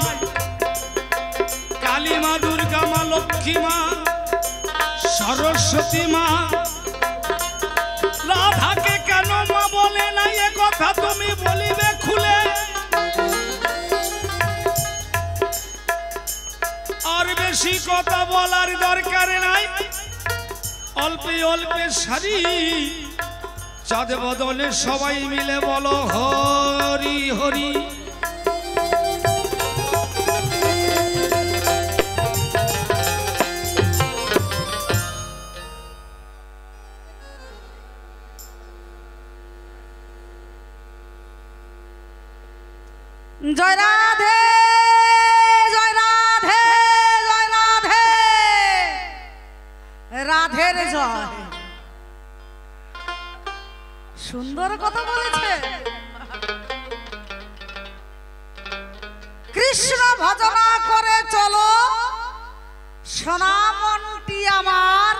কালী মা দুর্গা মা লক্ষ্মী মা সরস্বতী মা রাধাকে কেন মা বলে না এ কথা তুমি বলিবে খুলে আর বেশি কথা বলার দরকার নাই অল্পে অল্পে সারি চাঁদ বদলে সবাই মিলে বলো হরি হরি জয় রাধে জয় রাধে জয় রাধে রাধের জয়। সুন্দর কথা বলেছে। কৃষ্ণ ভজনা করে চলো সোনা মনটি আমার,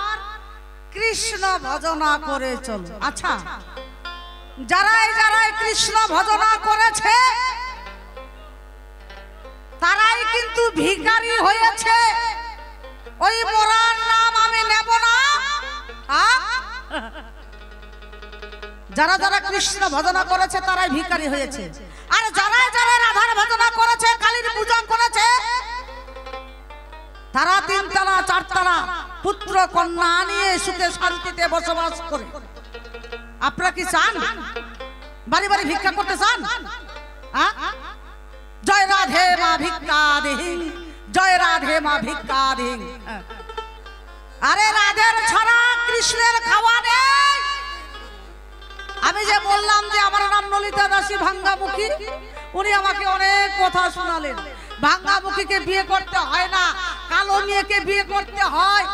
কৃষ্ণ ভজনা করে চলো। আচ্ছা, যারাই যারাই কৃষ্ণ ভজনা করেছে তারাই কিন্তু ভিখারি হয়েছে। ওই মোরার নাম আমি নেব না। যারা যারা কৃষ্ণ ভজনা করেছে তারাই ভিখারি হয়েছে, আর যারা যারা রাধার ভজনা করেছে, কালীর পূজা করেছে, তারা তিনতলা চারতলা পুত্র কন্যা নিয়ে সুখে শান্তিতে বসবাস করে। আপনারা কি চান বাড়ি বাড়ি ভিক্ষা করতে চান? জয় রাধে মা ভিক্ষা দেহি, জয় রাধে মা ভিক্ষা দেহি। আরে রাধের ছাড়া কৃষ্ণের খাওয়া নেই। আমি যে বললাম যে আমার নাম ললিতা দাসী ভাঙ্গামুখী, উনি আমাকে অনেক কথা শোনালেন। ভাঙ্গামুখীকে বিয়ে করতে হয় না, কালো মেয়েকে বিয়ে করতে হয়।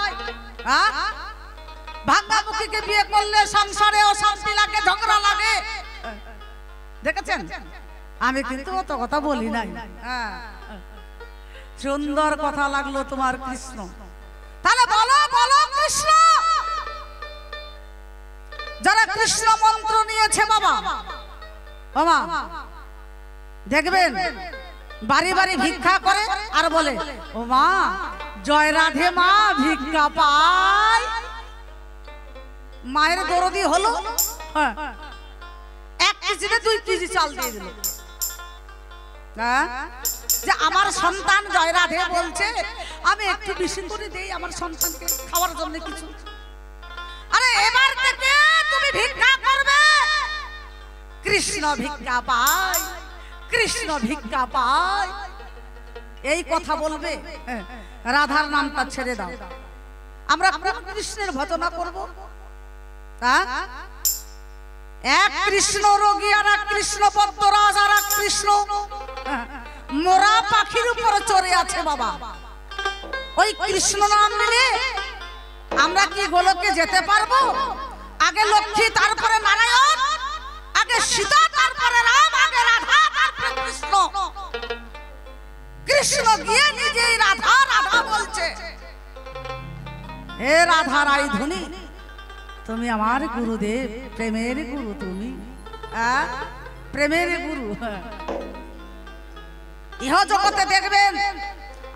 ভাঙ্গামুখীকে বিয়ে করলে সংসারে অশান্তি লাগে, ঝগড়া লাগে। দেখেছেন? আমি কিন্তু অত কথা বলি নাই। সুন্দর কথা লাগলো তোমার কৃষ্ণ। তাহলে বলো বলো কৃষ্ণ। যারা কৃষ্ণ মন্ত্র নিয়েছে বাবা বাবা দেখবেন বাড়ি বাড়ি ভিক্ষা করে আর বলে ও মা জয় রাধে মা ভিক্ষা পাই। মায়ের দরদি হলো 1 কেজিতে 2 কেজি চাল দিয়ে দিল। যে আমার সন্তান জয় রাধে বলছে, আমি একটু বেশি করে দেই আমার সন্তানকে খাওয়ার জন্য কিছু। আরে এবার থেকে তুমি ভিক্ষা করবে। কৃষ্ণ ভিক্ষা পায়, কৃষ্ণ ভিক্ষা পায়, এই কথা বলবে। রাধার নামটা ছেড়ে দাও। আমরা কৃষ্ণের ভজনা করব। এক কৃষ্ণ রোগী আর এক কৃষ্ণ পদ্মরাজ আর এক কৃষ্ণ মোরা পাখির উপর চড়ে আছে বাবা। ওই কৃষ্ণ নাম নিলে আমরা কি গোলকে যেতে পারবো? আগে লক্ষ্মী, তারপরে নারায়ণ, আগে সীতা, তারপরে রাম, আগে রাধা, তারপরে কৃষ্ণ। কৃষ্ণ গিয়ে নিজেই রাধা রাধা বলছে। হে রাধা রাই ধনী, তুমি আমার গুরুদেব, প্রেমের গুরু তুমি, প্রেমের গুরু। ইহ জগতে দেখবেন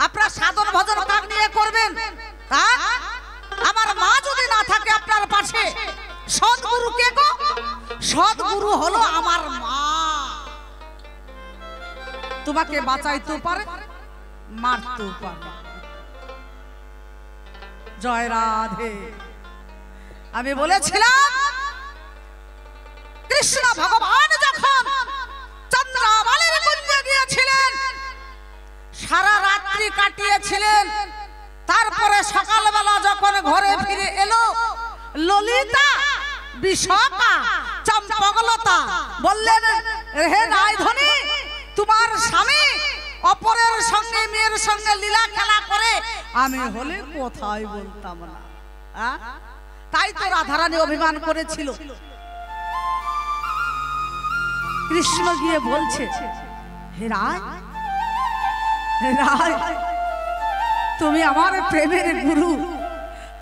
আপনারা সাধন ভজন কাজ নিয়ে করবেন। আমার মা যদি না থাকে আপনার পাশে, সৎগুরু কে গো? সৎগুরু হলো আমার মা। তোমাকে বাঁচাইতেও পারে, মারতেও পারে। জয় রাধে। আমি বলেছিলাম কৃষ্ণ ভগবান যখন চন্দ্রাবলীর কুঞ্জে গিয়েছিলেন, সারা রাত্রি কাটিয়েছিলেন। তারপরে সকালবেলা যখন ঘরে ফিরে এলো, ললিতা, বিশাখা, চম্পকলতা বললেন, হে রায়ধনী, তোমার স্বামী অপরের সঙ্গে মেয়ের সঙ্গে লীলা খেলা করে, আমি হলে কোথায় বলতাম না। তাই তো রাধারানী অভিমান করেছিল। কৃষ্ণ গিয়ে বলছে, হে রায়, হে রায়, তুমি আমার প্রেমের গুরু,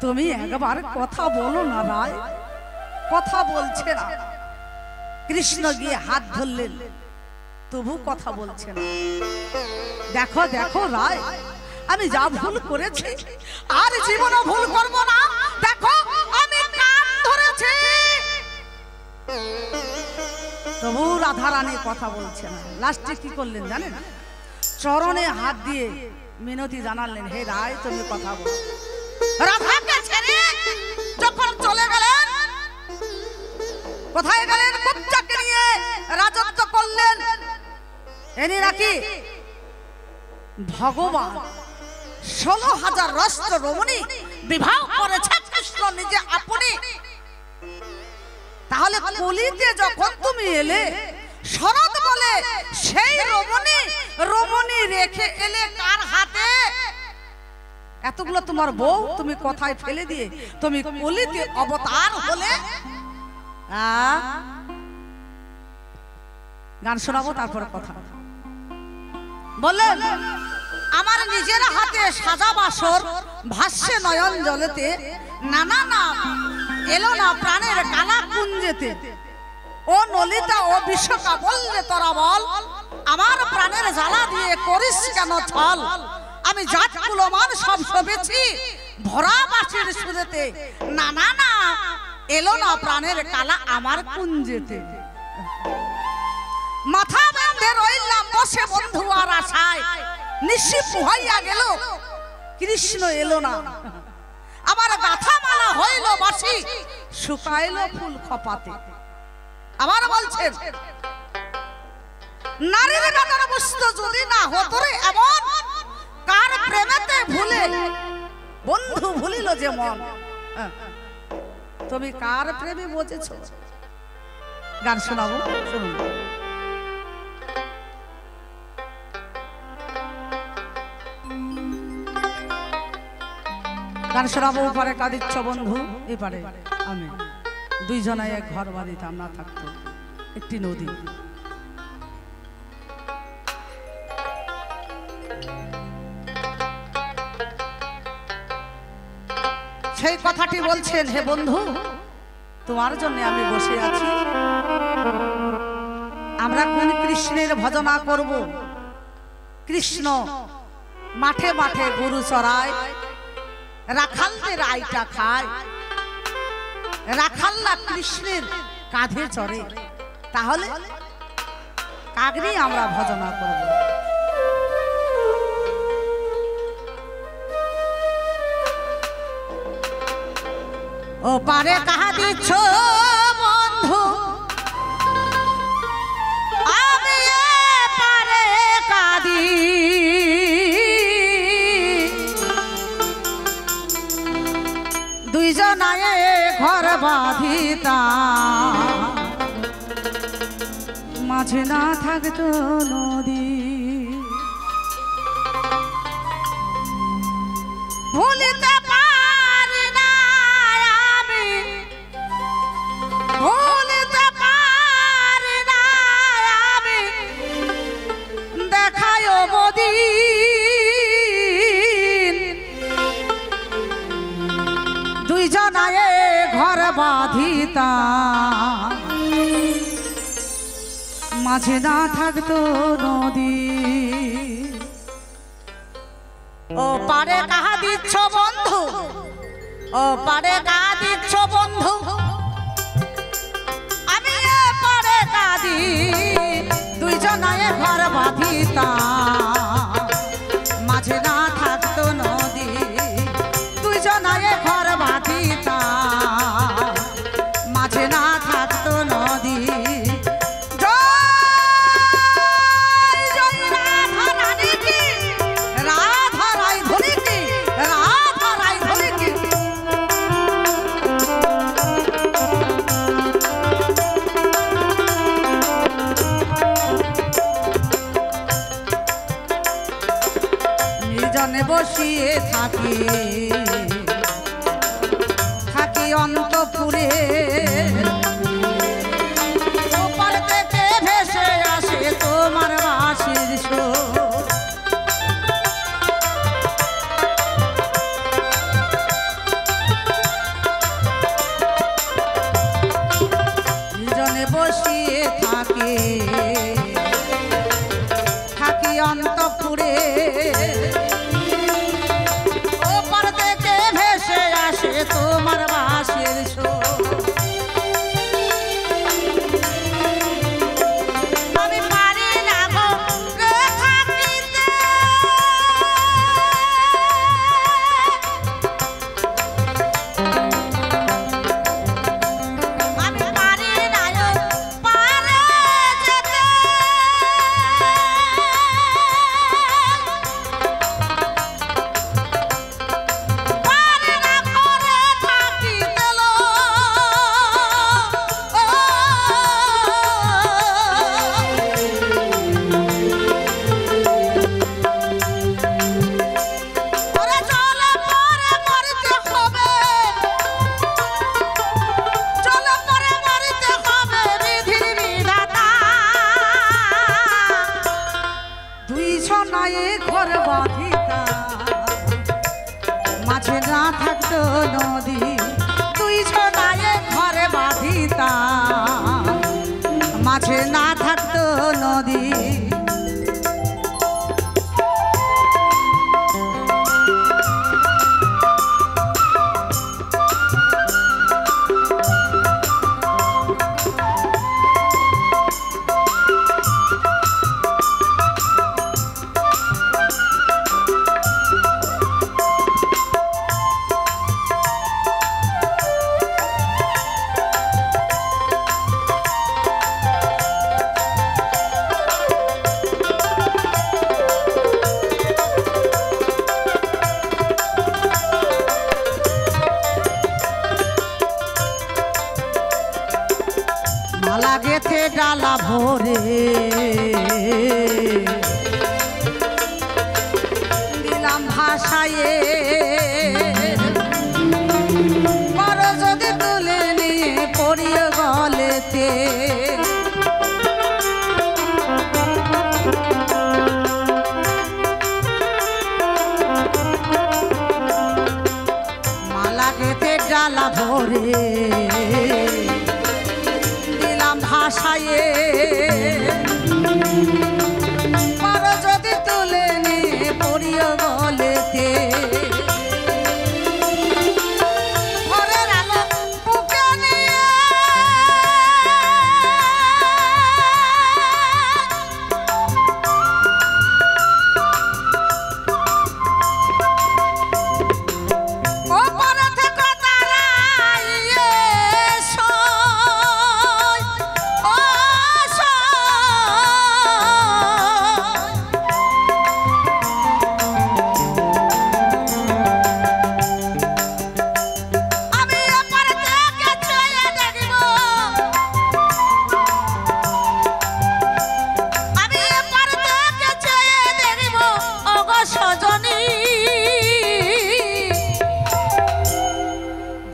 তুমি একবার কথা বলো না রায়। কথা বলছে না। কৃষ্ণ গিয়ে হাত ধরলেন, তবু কথা বলছে না। দেখো দেখো রায়, আমি যা ভুল করেছি আর জীবনে ভুল করব না। দেখো আমি কান ধরেছি। তবু রাধারানী কথা বলছে না। লাস্টে কি করলেন জানেন? চরণে হাত দিয়ে মিনতি জানালেন, হে রায়, তুমি কথা বলো। রাধাকে ছেড়ে যখন চলে গেলেন, কোথায় গেলেন? কুব্জাকে নিয়ে রাজত্ব করলেন। এনি নাকি ভগবান 16,000 রস্ত রমণী বিবাহ করেছে কৃষ্ণ নিজে আপনি। তাহলে কলিতে যখন তুমি এলে, শরৎ বলে সেই রমণী রেখে এলে কার হাতে? এতগুলো তোমার বউ তুমি কথায় ফেলে দিয়ে তুমি কলিতে অবতার হলে। গান শোনাবো, তারপরে কথা বললেন। আমার নিজের হাতে সাজা বাসর ভাষ্যে নয়ন জলেতে, নানা নাম এলো না প্রাণের কালা কুঞ্জেতে। ও ললিতা, ও বিশ্বকা, বললে তোরা বল, আমার প্রাণের জ্বালা দিয়ে করিস কেন ছল? আমি জাত কুলমান সব সবেছি ভরা বাসির সুরেতে, নানা না এলো না প্রাণের কালা আমার কুঞ্জেতে। মাথা বেঁধে রইলাম বসে বন্ধু আর আশায়, নিশি পুহাইয়া গেল কৃষ্ণ এলো না। আবার গাথা মালা হইল বাসি শুকাইল ফুল খপাতে। আবার বলছেন নারীর বেদন বুঝতো যদি না হতো রে এমন, কার প্রেমেতে ভুলে বন্ধু ভুলিল যে মন। তুমি কার প্রেমে বুঝেছ? গান শোনাবো, শুনুন। গান শোনাবো। ওপারে কাঁদিচ্ছ বন্ধু, এপারে আমি, দুইজনাই এক ঘর বাঁধিতাম না থাকতো একটি নদী। সেই কথাটি বলছেন, হে বন্ধু তোমার জন্য আমি বসে আছি। আমরা কোন কৃষ্ণের ভজনা করব? কৃষ্ণ মাঠে মাঠে গরু চড়ায়, রাখালদের আইটা খায়, রাখাল্লা কৃষ্ণের কাঁধে চড়ে। তাহলে কাগরি আমরা ভজনা করব। ও পারে কাহা দিচ্ছ বন্ধু, আমি পারে কাঁদি। দুইজনায় ঘর বাঁধিতা, মাঝে না থাকতো নদী। ভুলিতে পারি না আমি, ভুলিতে পারি না আমি, দেখায় বদিন। দুইজনায় ঘর বাঁধিতা, মাঝে না থাকতো নদী। ও পারে কাহা দিচ্ছ বন্ধু, ও পারে কাহা দিচ্ছ বন্ধু, আমি পারে কাঁদি। দুইজনায় ঘর বাঁধিতা, মাঝে না থাকতো নদী। দুইজনায় ঘর বাঁধিতা, মাঝে না থাকতো নদী। বসিয়ে থাকি থাকি অন্তপুরে, ওপার থেকে ভেসে আসে তোমার বাঁশির সুর। নির্জনে বসিয়ে থাকি থাকি অন্তপুরে, তোমার বাঁশির সুর। আমি পারি না গো থাকিতে, আমি পারি না পারে যেতে। মালা গেথে ডালা ভরে দিলাম ভাষায়ে বড় যদি তুলে নিয়ে পড়িয়ে গলেতে মালা গেথে ডালা ভরে দিলাম ভাষায়ে বড় যদি তুলে নিয়ে পড়িয়ে গলেতে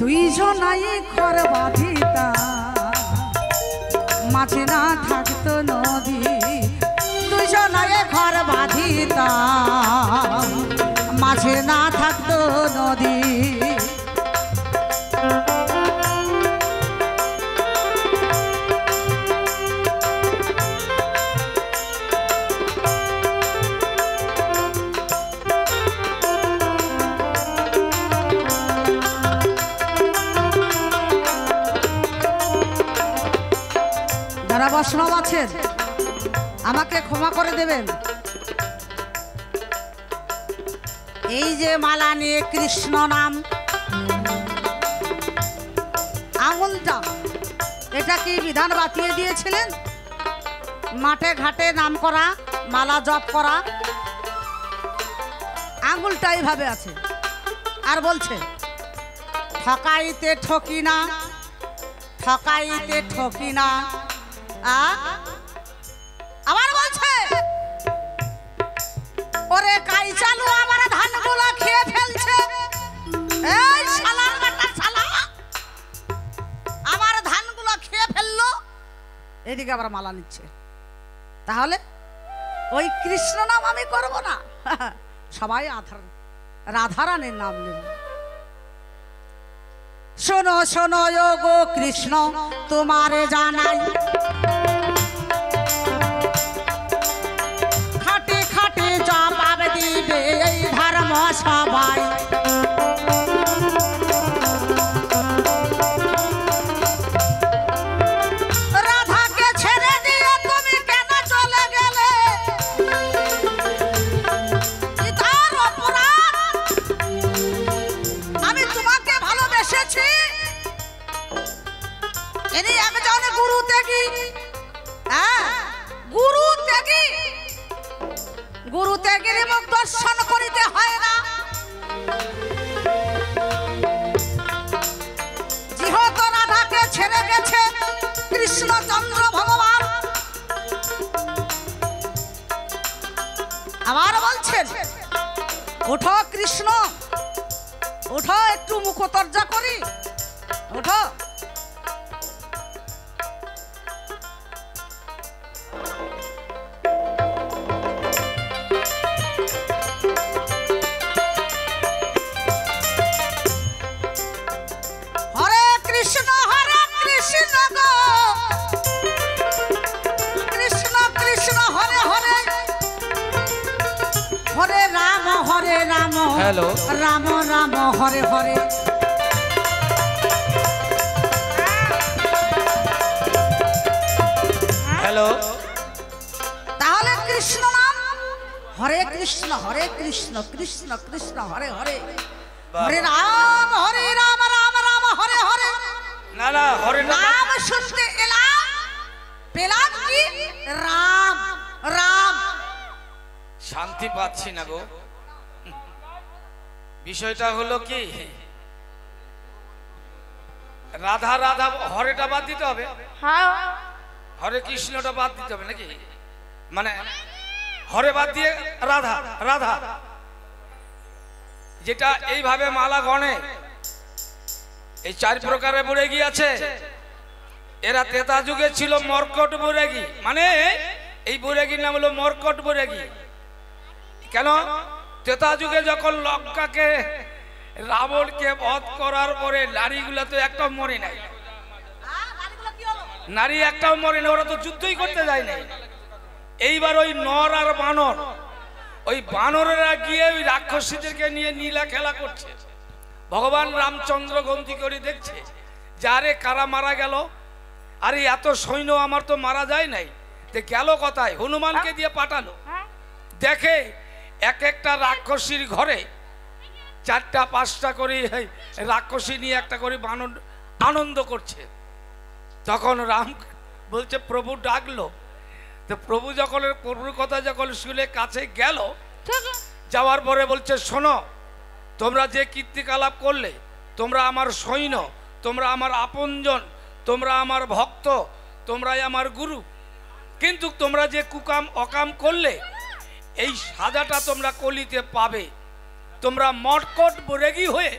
দুইজনাই ঘর বাঁধিতা মাঝে না থাকতো নদী দুইজনাই ঘর বাঁধিতা মাঝে না থাকতো নদী যারা বৈষ্ণব আছেন আমাকে ক্ষমা করে দেবেন এই যে মালা নিয়ে কৃষ্ণ নাম আঙুলটা এটা কি বিধান বাতিয়ে দিয়েছিলেন মাঠে ঘাটে নাম করা মালা জপ করা আঙুলটা এইভাবে আছে আর বলছে ঠকাইতে ঠকি না ঠকাইতে ঠকি না আবার বলছে ওরে কাই চালু আমার ধানগুলো খেয়ে ফেলছে এই শালার বেটা শালা আমার ধানগুলো খেয়ে ফেললো এদিকে আবার মালা নিচ্ছে তাহলে ওই কৃষ্ণ নাম আমি করব না সবাই রাধারানীর নাম নেব শোনো শোনো গো কৃষ্ণ তোমারে জানাই খাটে খাটে জবাব দিবে এই ধর্ম সবাই রাধাকে ছেড়ে দিয়ে তুমি কেন চলে গেলে তার অপরাধ আমি তোমাকে ভালোবেসেছি ইনি একজন গুরু ত্যাগী গুরু ত্যাগী গুরু ত্যাগীর মুখ দর্শন করিতে হয় না যেহেতু রাধাকে ছেড়ে গেছে কৃষ্ণচন্দ্র ভগবান আবার বলছেন ওঠো কৃষ্ণ ওঠো একটু মুখতর্জা করি ওঠো हेलो राम राम हरे हरे हेलो ताहले कृष्ण नाम हरे कृष्ण कृष्ण कृष्ण हरे हरे हरे राम राम राम हरे हरे ना ना हरे राम सुनते एलाम पेलाम की राम राम शांति पाচ্ছি না গো বিষয়টা হলো কি রাধা রাধা হরেটা বাদ দিতে হবে হ্যাঁ হরে কৃষ্ণটা বাদ দিতে হবে নাকি, মানে হরে বাদ দিয়ে রাধা রাধা, যেটা এইভাবে মালা গণে। এই 4 প্রকারের বৈরাগী আছে। এরা ত্রেতা যুগে ছিল মর্কট বৈরাগী, মানে এই বৈরাগীর নাম হলো মর্কট বৈরাগী। কেন? ত্রেতা যুগে যখন লঙ্কাকে রাবণকে বধ করার পরে নারীগুলো তো একটাও মরে নাই, নারী একটাও মরে না, ওরা তো যুদ্ধই করতে যায় নাই। এইবার ওই নর আর বানর, ওই বানরেরা গিয়ে ওই রাক্ষসীদেরকে নিয়ে নীলা খেলা করছে। ভগবান রামচন্দ্র গন্তি করে দেখছে, যারে কারা মারা গেল, আরে এত সৈন্য আমার তো মারা যায় নাই, গেল কোথায়? হনুমানকে দিয়ে পাঠালো। দেখে এক একটা রাক্ষসীর ঘরে 4টা 5টা করে রাক্ষসী নিয়ে একটা করে বানর আনন্দ করছে। তখন রাম বলছে প্রভু ডাকলো, তো প্রভু যখন প্রভুর কথা যখন শুনে কাছে গেল, যাওয়ার পরে বলছে শোনো, তোমরা যে কীর্তিকলাপ করলে, তোমরা আমার সৈন্য, তোমরা আমার আপনজন, তোমরা আমার ভক্ত, তোমরাই আমার গুরু, কিন্তু তোমরা যে কুকাম অকাম করলে এই সাজাটা তোমরা কলিতে পাবে। তোমরা মটকট বৈরাগী হয়ে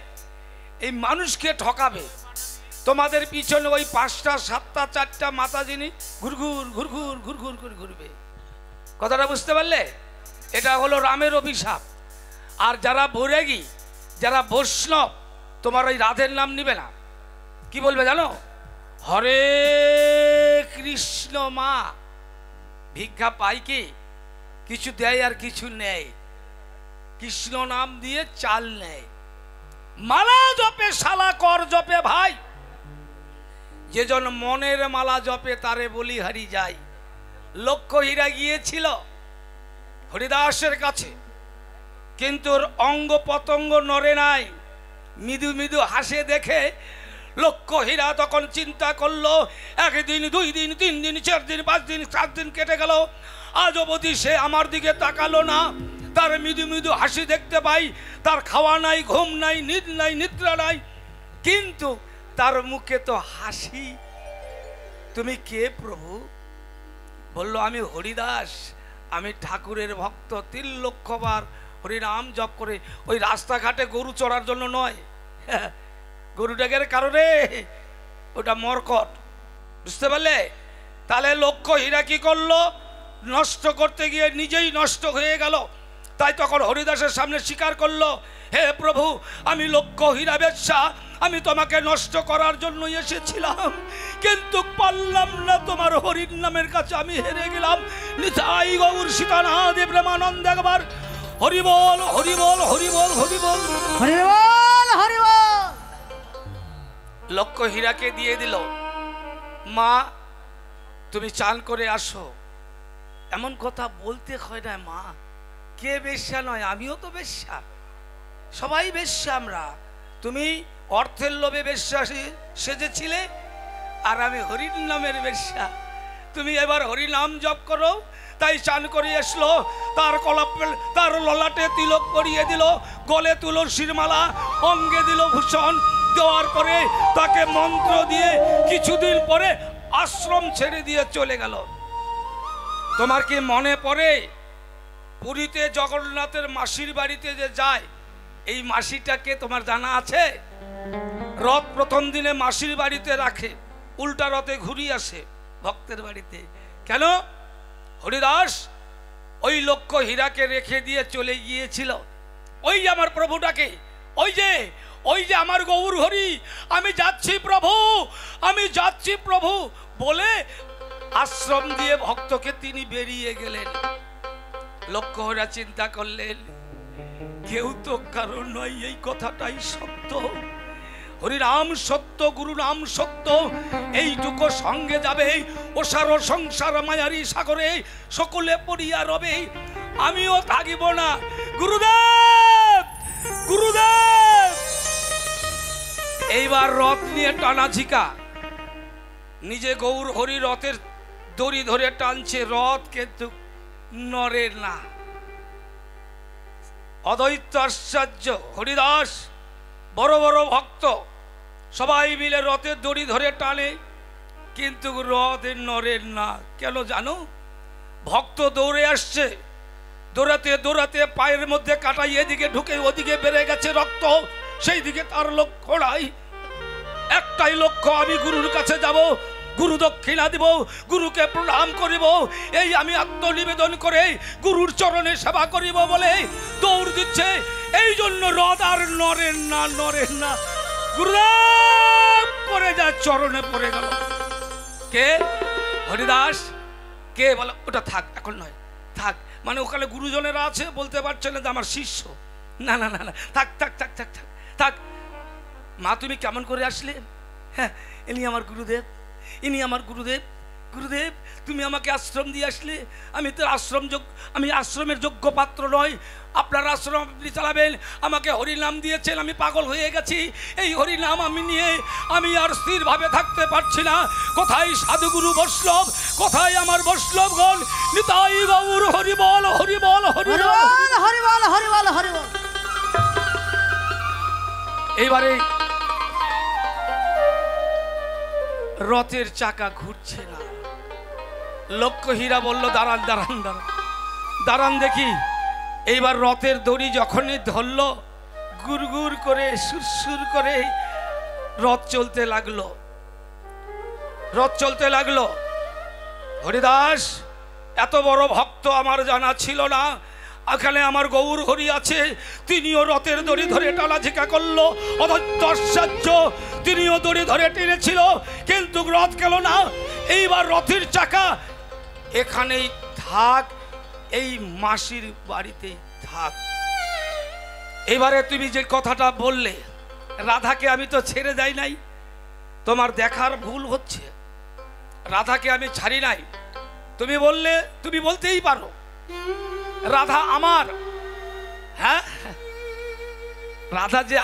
এই মানুষকে ঠকাবে। তোমাদের পিছনে ওই 5টা 7টা 4টা মাতা যিনি ঘুরঘুর ঘুরঘুর ঘুরঘুর করে ঘুরবে। কথাটা বুঝতে পারলে? এটা হলো রামের অভিশাপ। আর যারা বৈরাগী, যারা বৈষ্ণব, তোমার ওই রাধের নাম নিবে না, কি বলবে জানো? হরে কৃষ্ণ মা। ভিক্ষা পাই কি? কিছু দেয় আর কিছু নেয়, কৃষ্ণ নাম দিয়ে চাল নেয়। মালা জপে শালা কর জপে ভাই, যেজন মনের মালা জপে তারে বলিহারি যায়। লক্ষ্য হীরা গিয়েছিল হরিদাসের কাছে, কিন্তু ওর অঙ্গ পতঙ্গ নড়ে নাই, মৃদু মৃদু হাসে দেখে লক্ষ্য হীরা তখন চিন্তা করলো, 1 দিন 2 দিন 3 দিন 4 দিন 5 দিন 7 দিন কেটে গেল, আজ অবধি সে আমার দিকে তাকালো না। তার মৃদু মৃদু হাসি দেখতে পাই, তার খাওয়া নাই, ঘুম নাই, নিদ নাই, নিদ্রা নাই, কিন্তু তার মুখে তো হাসি। তুমি কে প্রভু? বলল আমি হরিদাস, আমি ঠাকুরের ভক্ত। 3 লক্ষ বার হরিনাম জপ করে, ওই রাস্তাঘাটে গরু চড়ার জন্য নয়, গরুটাকের কারণে, ওটা মর্কট। বুঝতে পারলে? তাহলে লক্ষ্য হীরা কি করলো? নষ্ট করতে গিয়ে নিজেই নষ্ট হয়ে গেল। তাই তখন হরিদাসের সামনে স্বীকার করলো, হে প্রভু, আমি লক্ষ্য হীরা বেশ্যা, আমি তোমাকে নষ্ট করার জন্য এসেছিলাম, কিন্তু পারলাম না, তোমার হরির নামের কাছে আমি হেরে গেলাম। নিতাই গৌর সীতানাথ প্রেমানন্দ একবার হরি বল, হরি বল, হরি বল, হরি বল, হরি বল, হরি বল। লক্ষ্য হীরাকে দিয়ে দিল। মা তুমি চান করে আসো। এমন কথা বলতে হয় না মা, কে বেশ্যা নয়? আমিও তো বেশ্যা, সবাই বেশ্যা আমরা। তুমি অর্থের লোভে বেশ্যা সেজেছিলে, আর আমি হরির নামের বেশ্যা। তুমি এবার হরি নাম জপ করো। তাই চান করে আসলো, তার তার ললাটে তিলক পরিয়ে দিল, গলে তুলসীর মালা, অঙ্গে দিল ভূষণ, দেওয়ার পরে তাকে মন্ত্র দিয়ে কিছুদিন পরে আশ্রম ছেড়ে দিয়ে চলে গেল। তোমার কি মনে পড়ে পুরীতে জগন্নাথের মাসির বাড়িতে যে যায়, এই মাসিটাকে তোমার জানা আছে? রথ প্রথম দিনে মাসির বাড়িতে রাখে, উল্টা রথে ঘুরিয়ে আসে ভক্তের বাড়িতে। কেন? হরিদাস ওই লক্ষ্য হীরাকে রেখে দিয়ে চলে গিয়েছিল। ওই যে আমার প্রভুটাকে, ওই যে আমার গৌর হরি, আমি যাচ্ছি প্রভু, আমি যাচ্ছি প্রভু বলে আশ্রম দিয়ে ভক্তকে তিনি বেরিয়ে গেলেন। লক্ষ্য হীরা চিন্তা করলেন, কেউ তো কারণ নয়, এই কথাটাই সত্য। হরিনাম সত্য, গুরু নাম সত্য, এইটুকু সঙ্গে যাবে, ওসার সংসার মায়ারি সাগরে সকলে পড়িয়া রবে, আমিও থাকিব না। গুরুদেব, গুরুদেব। এইবার রথ নিয়ে টানা ঝিকা, নিজে গৌর হরি রথের দড়ি ধরে টানছে, রথ কিন্তু নড়ে না। অদ্বৈত আশ্চর্য। হরিদাস বড় বড় ভক্ত সবাই মিলে রথের দড়ি ধরে টানে, কিন্তু রথ নরের না। কেন জানো? ভক্ত দৌড়ে আসছে, দৌড়াতে দৌড়াতে পায়ের মধ্যে কাটাই এদিকে ঢুকে ওদিকে বেড়ে গেছে রক্ত, সেই দিকে তার লক্ষ্য নাই। একটাই লক্ষ্য, আমি গুরুর কাছে যাব, গুরু দক্ষিণা দিব, গুরুকে প্রণাম করিব, এই আমি আত্মনিবেদন করে গুরুর চরণে সেবা করিব বলে দৌড় দিচ্ছে। এই জন্য রথ আর নরেন না, নরেন না। গুরুদেব করে যা চরণে পড়ে গেল। কে? হরিদাস। কে? বলো ওটা থাক, এখন নয়, থাক। মানে ওখানে গুরুজনেরা আছে, বলতে পারছে না যে আমার শিষ্য। না না না না, থাক থাক থাক থাক থাক থাক। মা তুমি কেমন করে আসলে? হ্যাঁ, ইনি আমার গুরুদেব, ইনি আমার গুরুদেব। গুরুদেব তুমি আমাকে আশ্রম দিয়ে আসলে, আমি তো আমি আশ্রমের যোগ্য পাত্র নয়, আপনার আশ্রম আপনি চালাবেন। আমাকে হরিনাম দিয়েছেন, আমি পাগল হয়ে গেছি। এই হরিনাম আমি নিয়ে আমি আর স্থিরভাবে থাকতে পারছি না। কোথায় সাধুগুরু বৈষ্ণব, কোথায় আমার বৈষ্ণবগণ? নিতাই গৌর হরিবল হরিবল হরিবল হরিবল হরিবল হরিবল। এইবারে রথের চাকা ঘুরছে না। লক্ষ্যহীরা বলল দাঁড়ান দাঁড়ান দাঁড়ান দাঁড়ান দেখি। এইবার রথের দড়ি যখনই ধরল, গুড়গুড় করে সুরসুর করে রথ চলতে লাগলো, রথ চলতে লাগলো। হরিদাস এত বড় ভক্ত আমার জানা ছিল না। এখানে আমার গৌর হরি আছে, তিনিও রথের দড়ি ধরে টানাঝিকা করলো। অধৈর্য, তিনিও দড়ি ধরে টেনেছিল, কিন্তু রথ গেল না। এইবার রথের চাকা এখানেই থাক, এই মাসির বাড়িতেই থাক। এবারে তুমি যে কথাটা বললে, রাধাকে আমি তো ছেড়ে যাই নাই, তোমার দেখার ভুল হচ্ছে। রাধাকে আমি ছাড়ি নাই। তুমি বললে, তুমি বলতেই পারো রাধা আমার। হ্যাঁ, রাধা যে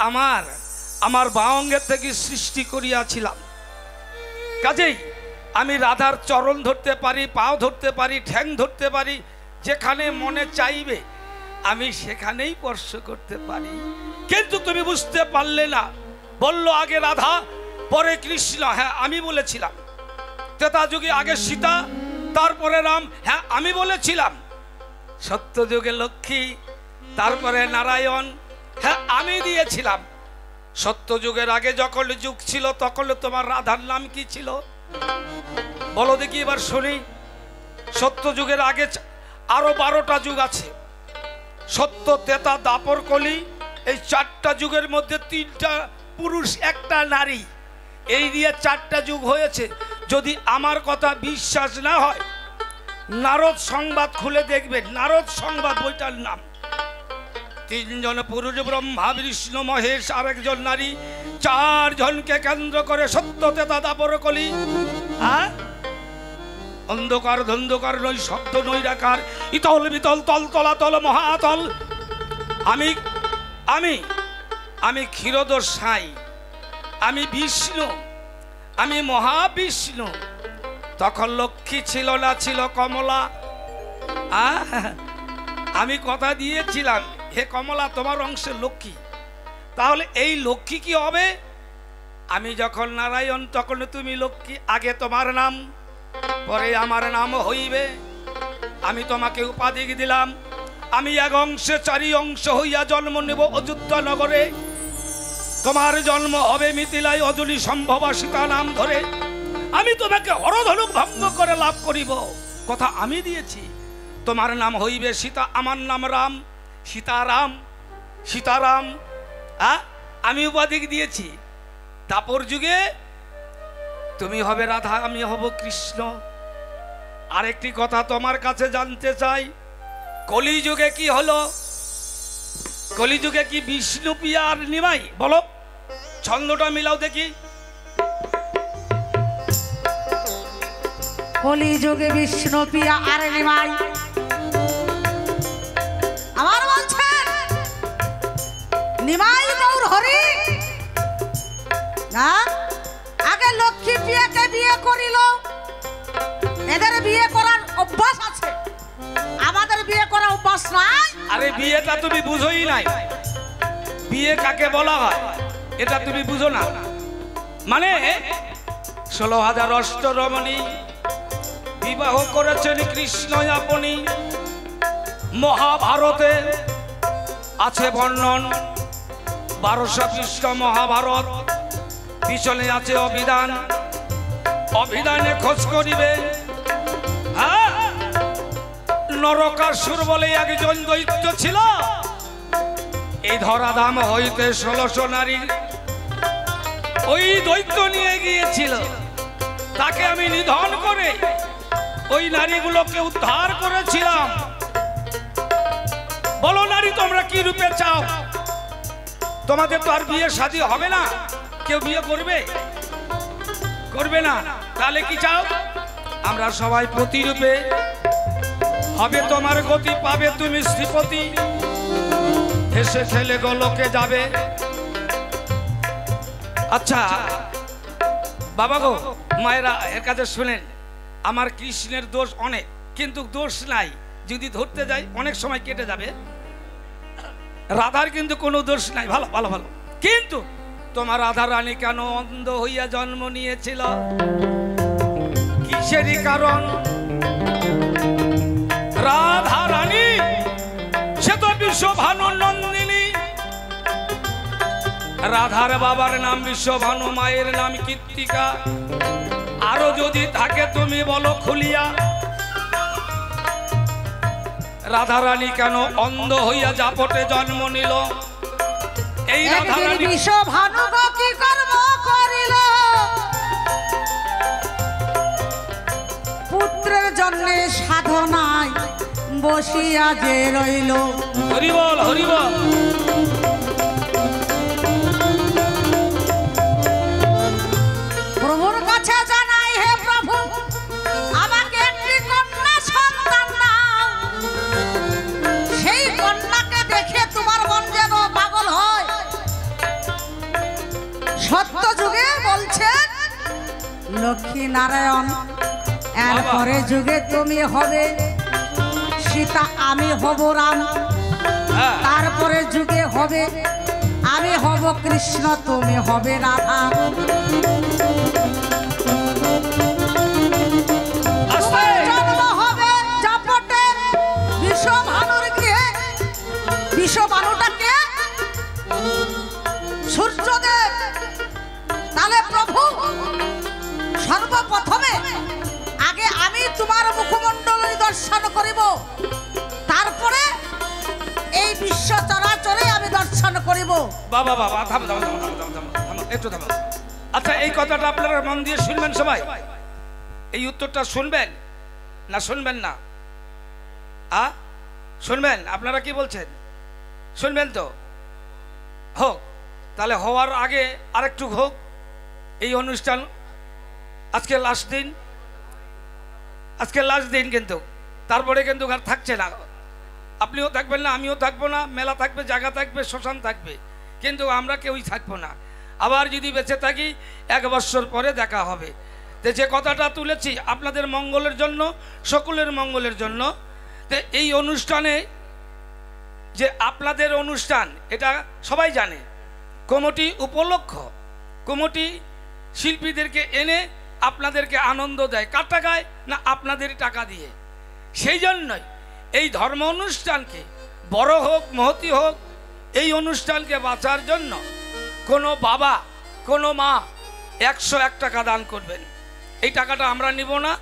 আমার বাঙ্গের থেকে সৃষ্টি করিয়াছিলাম। কাজেই আমি রাধার চরণ ধরতে পারি, পাও ধরতে পারি, ঠ্যাং ধরতে পারি, যেখানে মনে চাইবে আমি সেখানেই স্পর্শ করতে পারি। কিন্তু তুমি বুঝতে পারলে না। বললো আগে রাধা পরে কৃষ্ণ। হ্যাঁ আমি বলেছিলাম। ত্রেতা যুগে আগে সীতা, তারপরে রাম। হ্যাঁ আমি বলেছিলাম। সত্য যুগে লক্ষ্মী, তারপরে নারায়ণ। হ্যাঁ আমি দিয়েছিলাম। সত্য যুগের আগে যখন যুগ ছিল, তখন তোমার রাধার নাম কি ছিল বলো দেখি, এবার শুনি। সত্য যুগের আগে আরো 12টা যুগ আছে। সত্য, ত্রেতা, দাপর, কলি, এই 4টা যুগের মধ্যে 3টা পুরুষ, 1টা নারী, এই দিয়ে 4টা যুগ হয়েছে। যদি আমার কথা বিশ্বাস না হয়, নারদ সংবাদ খুলে দেখবেন। নারদ সংবাদ বইটার নাম। 3 জন পুরুষ ব্রহ্মা, বিষ্ণু, মহেশ, আর 1 জন নারী, 4 জনকে কেন্দ্র করে সত্য, ত্রেতা, দাপর, কলি। অন্ধকার ধন্ধকার নই, শব্দ নৈরাকার, ইতল বিতল, তল তলাতল, মহাতল। আমি আমি আমি ক্ষীরোদর সাই, আমি বিষ্ণু, আমি মহাবিষ্ণু। তখন লক্ষ্মী ছিল না, ছিল কমলা। আমি কথা দিয়েছিলাম, হে কমলা তোমার অংশে লক্ষ্মী। তাহলে এই লক্ষ্মী কি হবে? আমি যখন নারায়ণ, তখন তুমি লক্ষ্মী। আগে তোমার নাম, পরে আমার নাম হইবে। আমি তোমাকে উপাধি দিলাম। আমি 1 অংশে 4 অংশ হইয়া জন্ম নেব অযোধ্যা নগরে। তোমার জন্ম হবে মিথিলায় অজলি সম্ভবা সীতা নাম ধরে। আমি তোমাকে হরধনুক ভঙ্গ করে লাভ করিব, কথা আমি দিয়েছি। তোমার নাম হইবে সীতা, আমার নাম রাম। সীতারাম, সীতারাম। আমি উপাধি দিয়েছি। তারপর যুগে তুমি হবে রাধা, আমি হব কৃষ্ণ। আরেকটি কথা তোমার কাছে জানতে চাই, কলিযুগে কি হলো? কলিযুগে কি বিষ্ণু প্রিয়া আর নিমাই? বলো, ছন্দটা মিলাও দেখি। কলিযুগে বিষ্ণু প্রিয়া আর নিমাই। আমার বলছেন নিমাই গৌর হরি না? আগে লক্ষ্মী প্রিয়াকে বিয়ে করিল। এদের বিয়ে করার অভ্যাস আছে, আমাদের বিয়ে করার অভ্যাস নাই। আরে বিয়েটা তুমি বুঝোই নাই। বিয়ে কাকে বলা হয় এটা তুমি বুঝো না। মানে 16,000 অষ্টরমণী বিবাহ করেছেন কৃষ্ণ আপনি। মহাভারতে আছে বর্ণন, 1200 পৃষ্ঠ মহাভারত, পিছনে আছে অভিধান। অভিধানে খোঁজ করিবে, হ্যাঁ, নরকাসুর বলে একজন দৈত্য ছিল। এই ধরাধাম হইতে 1600 নারী ওই দৈত্য নিয়ে গিয়েছিল। তাকে আমি নিধন করে ওই নারীগুলোকে উদ্ধার করেছিলাম। বলো নারী, তোমরা কি রূপে চাও? তোমাদের তো আর বিয়ে শাদী হবে না, কেউ বিয়ে করবে? করবে না। তাহলে কি চাও? আমরা সবাই প্রতিরূপে হবে তোমার গতি, পাবে তুমি শ্রীপতি, হেসে খেলে গোলকে যাবে। আচ্ছা বাবা গো, মায়েরা এর কাছে শুনেন, আমার কৃষ্ণের দোষ অনেক, কিন্তু দোষ নাই। যদি ধরতে যাই অনেক সময় কেটে যাবে। রাধার কিন্তু কোনো দোষ নাই, ভালো ভালো ভালো। কিন্তু তোমার রাধা রানী কেন অন্ধ হইয়া জন্ম নিয়েছিল? কিসেরই কারণ? রাধা রানী সে তো বিশ্বভানু নন্দিনী। রাধার বাবার নাম বিশ্বভানু, মায়ের নাম কীর্তিকা। আরো যদি থাকে তুমি বলো খুলিয়া। রাধা রানী কেন অন্ধ হইয়া জাপটে জন্ম নিল? এই রাধা রানী বিশ্বভানু কি কর্ম করিল? পুত্রের জন্যে সাধনায় বসিয়া যে রইল। হরি বল, হরি বল। প্রভুর কাছে জানাই, হে প্রভু, আমাকে একটি কন্যা সন্তান দাও। সেই কন্যাকে দেখে তোমার মন যেন পাগল হয়। সত্য যুগে বলছেন লক্ষ্মী নারায়ণ, এরপরে যুগে তুমি হবে সীতা, আমি হব রাম। তারপরে যুগে হবে আমি হব কৃষ্ণ, তুমি হবে রাধা। জন্ম হবে জাপটে বিশ্বভানুর গৃহে। বিশ্বভানুটাকে সূর্যদেব। তাহলে প্রভু সর্বপ্রথমে আগে আমি তোমার মুখমণ্ডলী দর্শন করিব, তারপরে এই বিশ্ব চরাচরে আমি দর্শন করিব। বাবা বাবা, থাম থাম থাম থাম থাম থাম, একটু থাম। আচ্ছা, এই কথাটা আপনারা মন দিয়ে শুনবেন সবাই। এই উত্তরটা শুনবেন না শুনবেন না? শুনবেন? আপনারা কি বলছেন? শুনবেন তো? হোক। তাহলে হওয়ার আগে আরেকটু হোক। এই অনুষ্ঠান আজকে লাস্ট দিন, আজকে লাস্ট দিন, কিন্তু তারপরে কিন্তু আর থাকছে না। আপনিও থাকবেন না, আমিও থাকবো না। মেলা থাকবে, জায়গা থাকবে, শ্মশান থাকবে, কিন্তু আমরা কেউই থাকবো না। আবার যদি বেঁচে থাকি 1 বছর পরে দেখা হবে। তো যে কথাটা তুলেছি আপনাদের মঙ্গলের জন্য, সকলের মঙ্গলের জন্য, তো এই অনুষ্ঠানে যে আপনাদের অনুষ্ঠান, এটা সবাই জানে। কমিটি উপলক্ষ, কমিটি শিল্পীদেরকে এনে আপনাদেরকে আনন্দ দেয়। কার টাকায়? না আপনাদের টাকা দিয়ে। সেই জন্যই এই ধর্ম অনুষ্ঠানকে, বড় হোক মহতি হোক, এই অনুষ্ঠানকে বাঁচার জন্য কোনো বাবা, কোনো মা 101 টাকা দান করবেন। এই টাকাটা আমরা নিব না,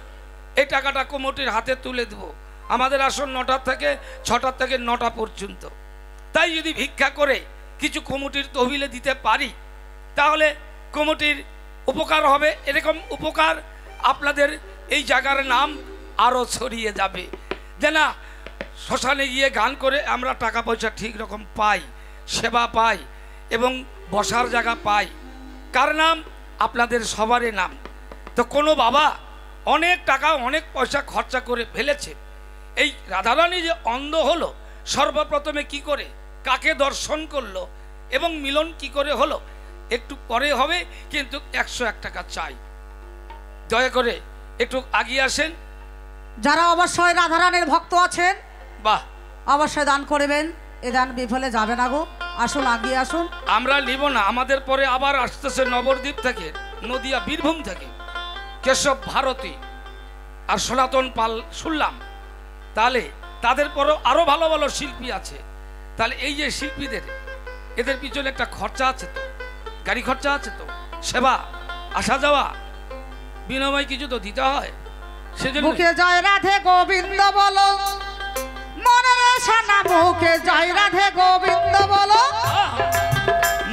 এই টাকাটা কমিটির হাতে তুলে দেব। আমাদের আসন 9টা থেকে 6টা থেকে 9টা পর্যন্ত। তাই যদি ভিক্ষা করে কিছু কমিটির তহবিলে দিতে পারি, তাহলে কমিটির উপকার হবে। এরকম উপকার আপনাদের এই জায়গার নাম আরও ছড়িয়ে যাবে, যে না শ্মশানে গিয়ে গান করে আমরা টাকা পয়সা ঠিক রকম পাই, সেবা পাই এবং বসার জায়গা পাই। কার নাম? আপনাদের সবারই নাম। তো কোনো বাবা অনেক টাকা অনেক পয়সা খরচা করে ফেলেছে। এই রাধারানী যে অন্ধ হলো, সর্বপ্রথমে কি করে, কাকে দর্শন করলো এবং মিলন কি করে হলো, একটু পরে হবে, কিন্তু 101 টাকা চাই। দয়া করে একটু আগিয়ে আসেন। যারা অবশ্যই রাধারানীর ভক্ত আছেন, বাহ, অবশ্যই দান করবেন। এ দান বিফলে যাবে না গো। আসুন, আগিয়ে আসুন। আমরা নিব না, আমাদের পরে আবার আসতেছে নবদ্বীপ থেকে, নদিয়া, বীরভূম থেকে। কেশব ভারতী আর সনাতন পাল শুনলাম, তাহলে তাদের পরও আরো ভালো ভালো শিল্পী আছে। তাহলে এই যে শিল্পীদের, এদের পিছনে একটা খরচা আছে তো, গাড়ি খরচা আছে তো, সেবা আসা যাওয়া বিনিময় কিছু তো দিতে হয়। সেজন্য মুখে জয় রাধে গোবিন্দ বলো, মনের সোনা মুখে জয় রাধে গোবিন্দ বলো,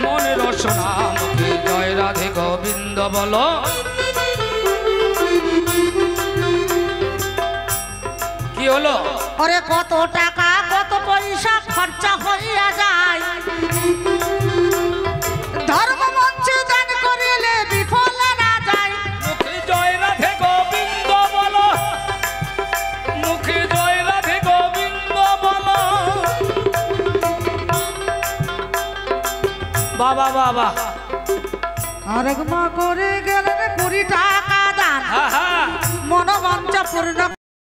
মনের সোনা মুখে জয় রাধে গোবিন্দ বলো। কি হলো? ওরে কত টাকা কত পয়সা খরচা হইয়া যায়, ধর্ম মঞ্চে দান করিলে বিফল না যায়। মুখে জয় রাধে গোবিন্দ বলো, মুখে জয় রাধে গোবিন্দ বলো। বাবা বাবা আরেক মা করে গেলেন 20 টাকা দান, মনোবাঞ্ছা পূর্ণ